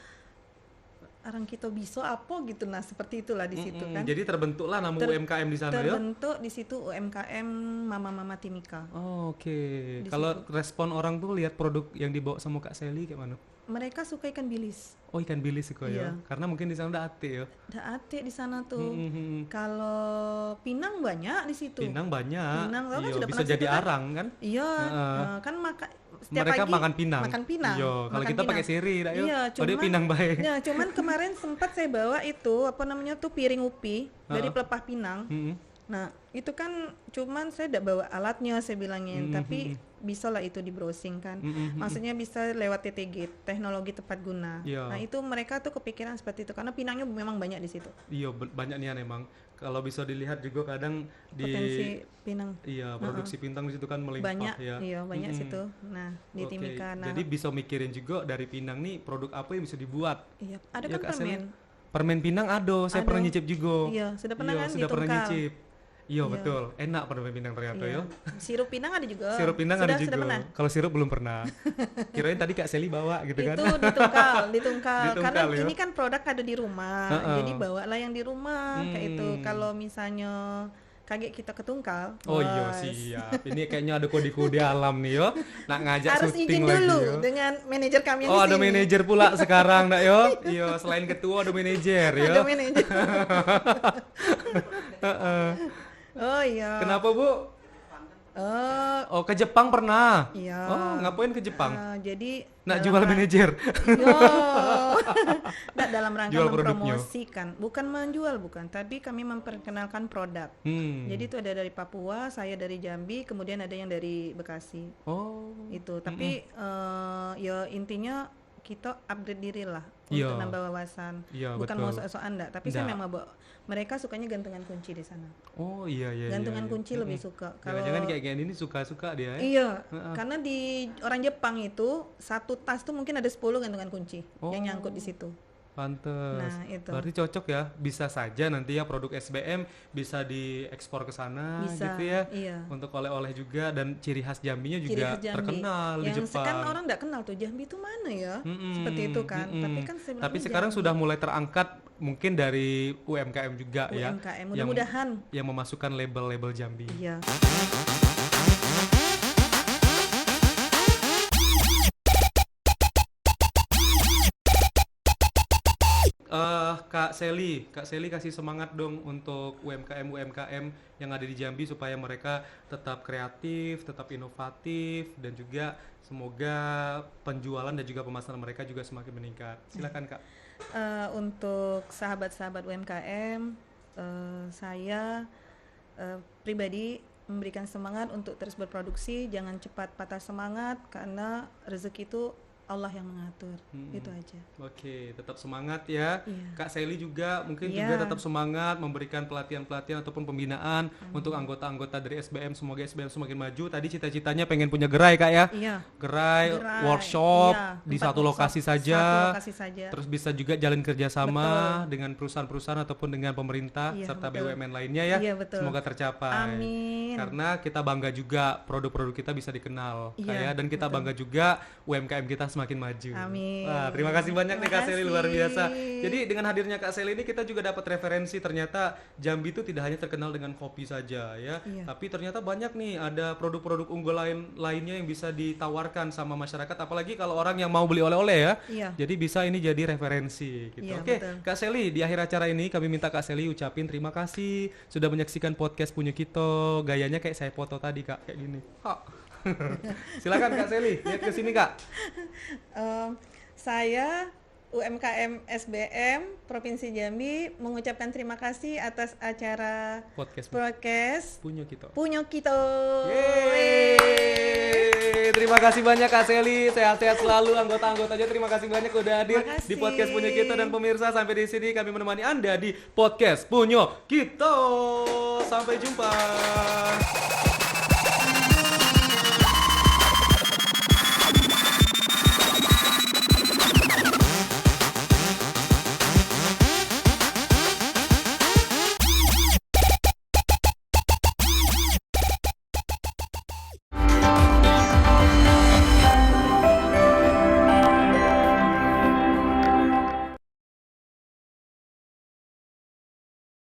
orang kita bisa apa gitu, nah seperti itulah di situ kan. Jadi terbentuklah nama UMKM di sana ya. Terbentuk di situ UMKM Mama Timika. Oh, oke. Kalau respon orang tuh lihat produk yang dibawa sama Kak Sally kayak mana? Mereka suka ikan bilis. Oh, ikan bilis kok Iya. ya. Karena mungkin di sana udah ate ya. Udah ate di sana tuh. Kalau pinang banyak di situ. Pinang banyak. Pinang, kan iya, sudah bisa pernah jadi situ kan? arang kan? Iya, kan setiap Mereka pagi makan pinang. Makan pinang. Iya, kalau makan kita pakai pinang. siri dah, yuk. Iya, Oh, dia pinang baik. Ya, cuman kemarin sempat saya bawa itu apa namanya tuh piring upi dari pelepah Pinang. Nah, itu kan cuman saya tidak bawa alatnya saya bilangin, tapi bisa lah itu di browsing kan. Maksudnya bisa lewat TTG, teknologi tepat guna. Iya. Nah, itu mereka tuh kepikiran seperti itu karena pinangnya memang banyak di situ. Iya, banyak nih emang. Kalau bisa dilihat juga kadang di Potensi pinang. Iya, produksi pintang di situ kan melimpah Banyak, ya. iya banyak situ. Nah, di Oke, Timika. Nah, jadi bisa mikirin juga dari pinang nih produk apa yang bisa dibuat. iya, ada Iya, kan Kak Sally? permen. Permen pinang saya pernah nyicip juga. Iya, sudah pernah kan sudah pernah ditungkal. nyicip. Iya, betul. Enak permen pinang ternyata Iya. ya. Sirup pinang ada juga. Sirup pinang sudah, ada juga. Sudah pernah? Kalau sirup belum pernah. Kirain tadi Kak Sally bawa gitu kan. Itu ditungkal. Karena ya. ini kan produk ada di rumah. Jadi bawalah yang di rumah kayak itu. Kalau misalnya kaget kita ketungkal. Oh iya, siap. Ini kayaknya ada kode-kode alam nih yo. Nak ngajak harus syuting izin lagi dulu yo. dengan manajer kami yang Oh, di ada sini. manajer pula sekarang nak yo. Iya, selain ketua ada manajer yo. Ada manajer. Oh iya. Kenapa, Bu? Oh, ke Jepang pernah. Iya. Oh, ngapain ke Jepang? Jadi Nak jual manajer. Yo. Nggak, dalam rangka Jual produknya. mempromosikan, bukan menjual bukan, tapi kami memperkenalkan produk. Jadi itu ada dari Papua, saya dari Jambi, kemudian ada yang dari Bekasi. Oh. Itu. Tapi ya intinya kita upgrade diri lah Iya. untuk nambah wawasan. Iya, Bukan betul. mau sok-sokan enggak, tapi saya Nggak. memang mereka sukanya gantungan kunci di sana. Oh, iya iya. Gantungan iya. kunci lebih suka. Jangan kayak gini suka-suka dia ya. Iya, karena di orang Jepang itu satu tas tuh mungkin ada 10 gantungan kunci yang nyangkut di situ. Pantes. Nah, itu. Berarti cocok ya. Bisa saja nanti ya produk SBM bisa diekspor ke sana Bisa, gitu ya. iya. Untuk oleh-oleh juga dan ciri khas Jambinya Ciri juga khas Jambi. terkenal di Yang Jepang. kan orang nggak kenal tuh Jambi itu mana ya, seperti itu kan. Tapi kan saya Tapi bilangnya sekarang Jambi. sudah mulai terangkat mungkin dari UMKM juga ya. UMKM, mudah-mudahan. Yang memasukkan label-label Jambi. Iya. Kak Sally kasih semangat dong untuk UMKM yang ada di Jambi supaya mereka tetap kreatif, tetap inovatif dan juga semoga penjualan dan juga pemasaran mereka juga semakin meningkat. Silakan Kak. Untuk sahabat-sahabat UMKM, saya pribadi memberikan semangat untuk terus berproduksi, jangan cepat patah semangat karena rezeki itu Allah yang mengatur. Itu aja. Oke, tetap semangat ya. Iya. Kak Sally juga mungkin Iya. juga tetap semangat memberikan pelatihan-pelatihan ataupun pembinaan untuk anggota-anggota dari SBM. Semoga SBM semakin maju. Tadi cita-citanya pengen punya gerai Kak ya. Iya. Gerai, Gerai, workshop iya, di tempat satu workshop, lokasi saja. satu lokasi saja. Terus bisa juga jalin kerjasama dengan perusahaan-perusahaan ataupun dengan pemerintah Iya, serta betul. BUMN lainnya ya. Iya, betul. Semoga tercapai. Amin. Karena kita bangga juga produk-produk kita bisa dikenal Iya, kayak dan kita bangga juga UMKM kita semakin maju. Amin. Wah, terima kasih banyak nih Terima Kak Sally, kasih. luar biasa. Jadi dengan hadirnya Kak Sally ini kita juga dapat referensi, ternyata Jambi itu tidak hanya terkenal dengan kopi saja ya, Iya. tapi ternyata banyak nih ada produk-produk unggul lainnya yang bisa ditawarkan sama masyarakat, apalagi kalau orang yang mau beli oleh-oleh ya. Iya. Jadi bisa ini jadi referensi gitu. Iya, Oke, betul. Kak Sally, di akhir acara ini kami minta Kak Sally ucapin terima kasih sudah menyaksikan podcast Punyo Kito. Gayanya kayak saya foto tadi Kak, kayak gini. Ha. Silakan Kak Sally, lihat ke sini Kak. Saya UMKM SBM Provinsi Jambi mengucapkan terima kasih atas acara podcast Punyo Kito. Punyo Kito. Yeay. Terima kasih banyak Kak Sally, sehat-sehat selalu, anggota-anggotanya terima kasih banyak udah hadir Terima kasih. di podcast Punyo Kito, dan pemirsa sampai di sini kami menemani Anda di podcast Punyo Kito. Sampai jumpa.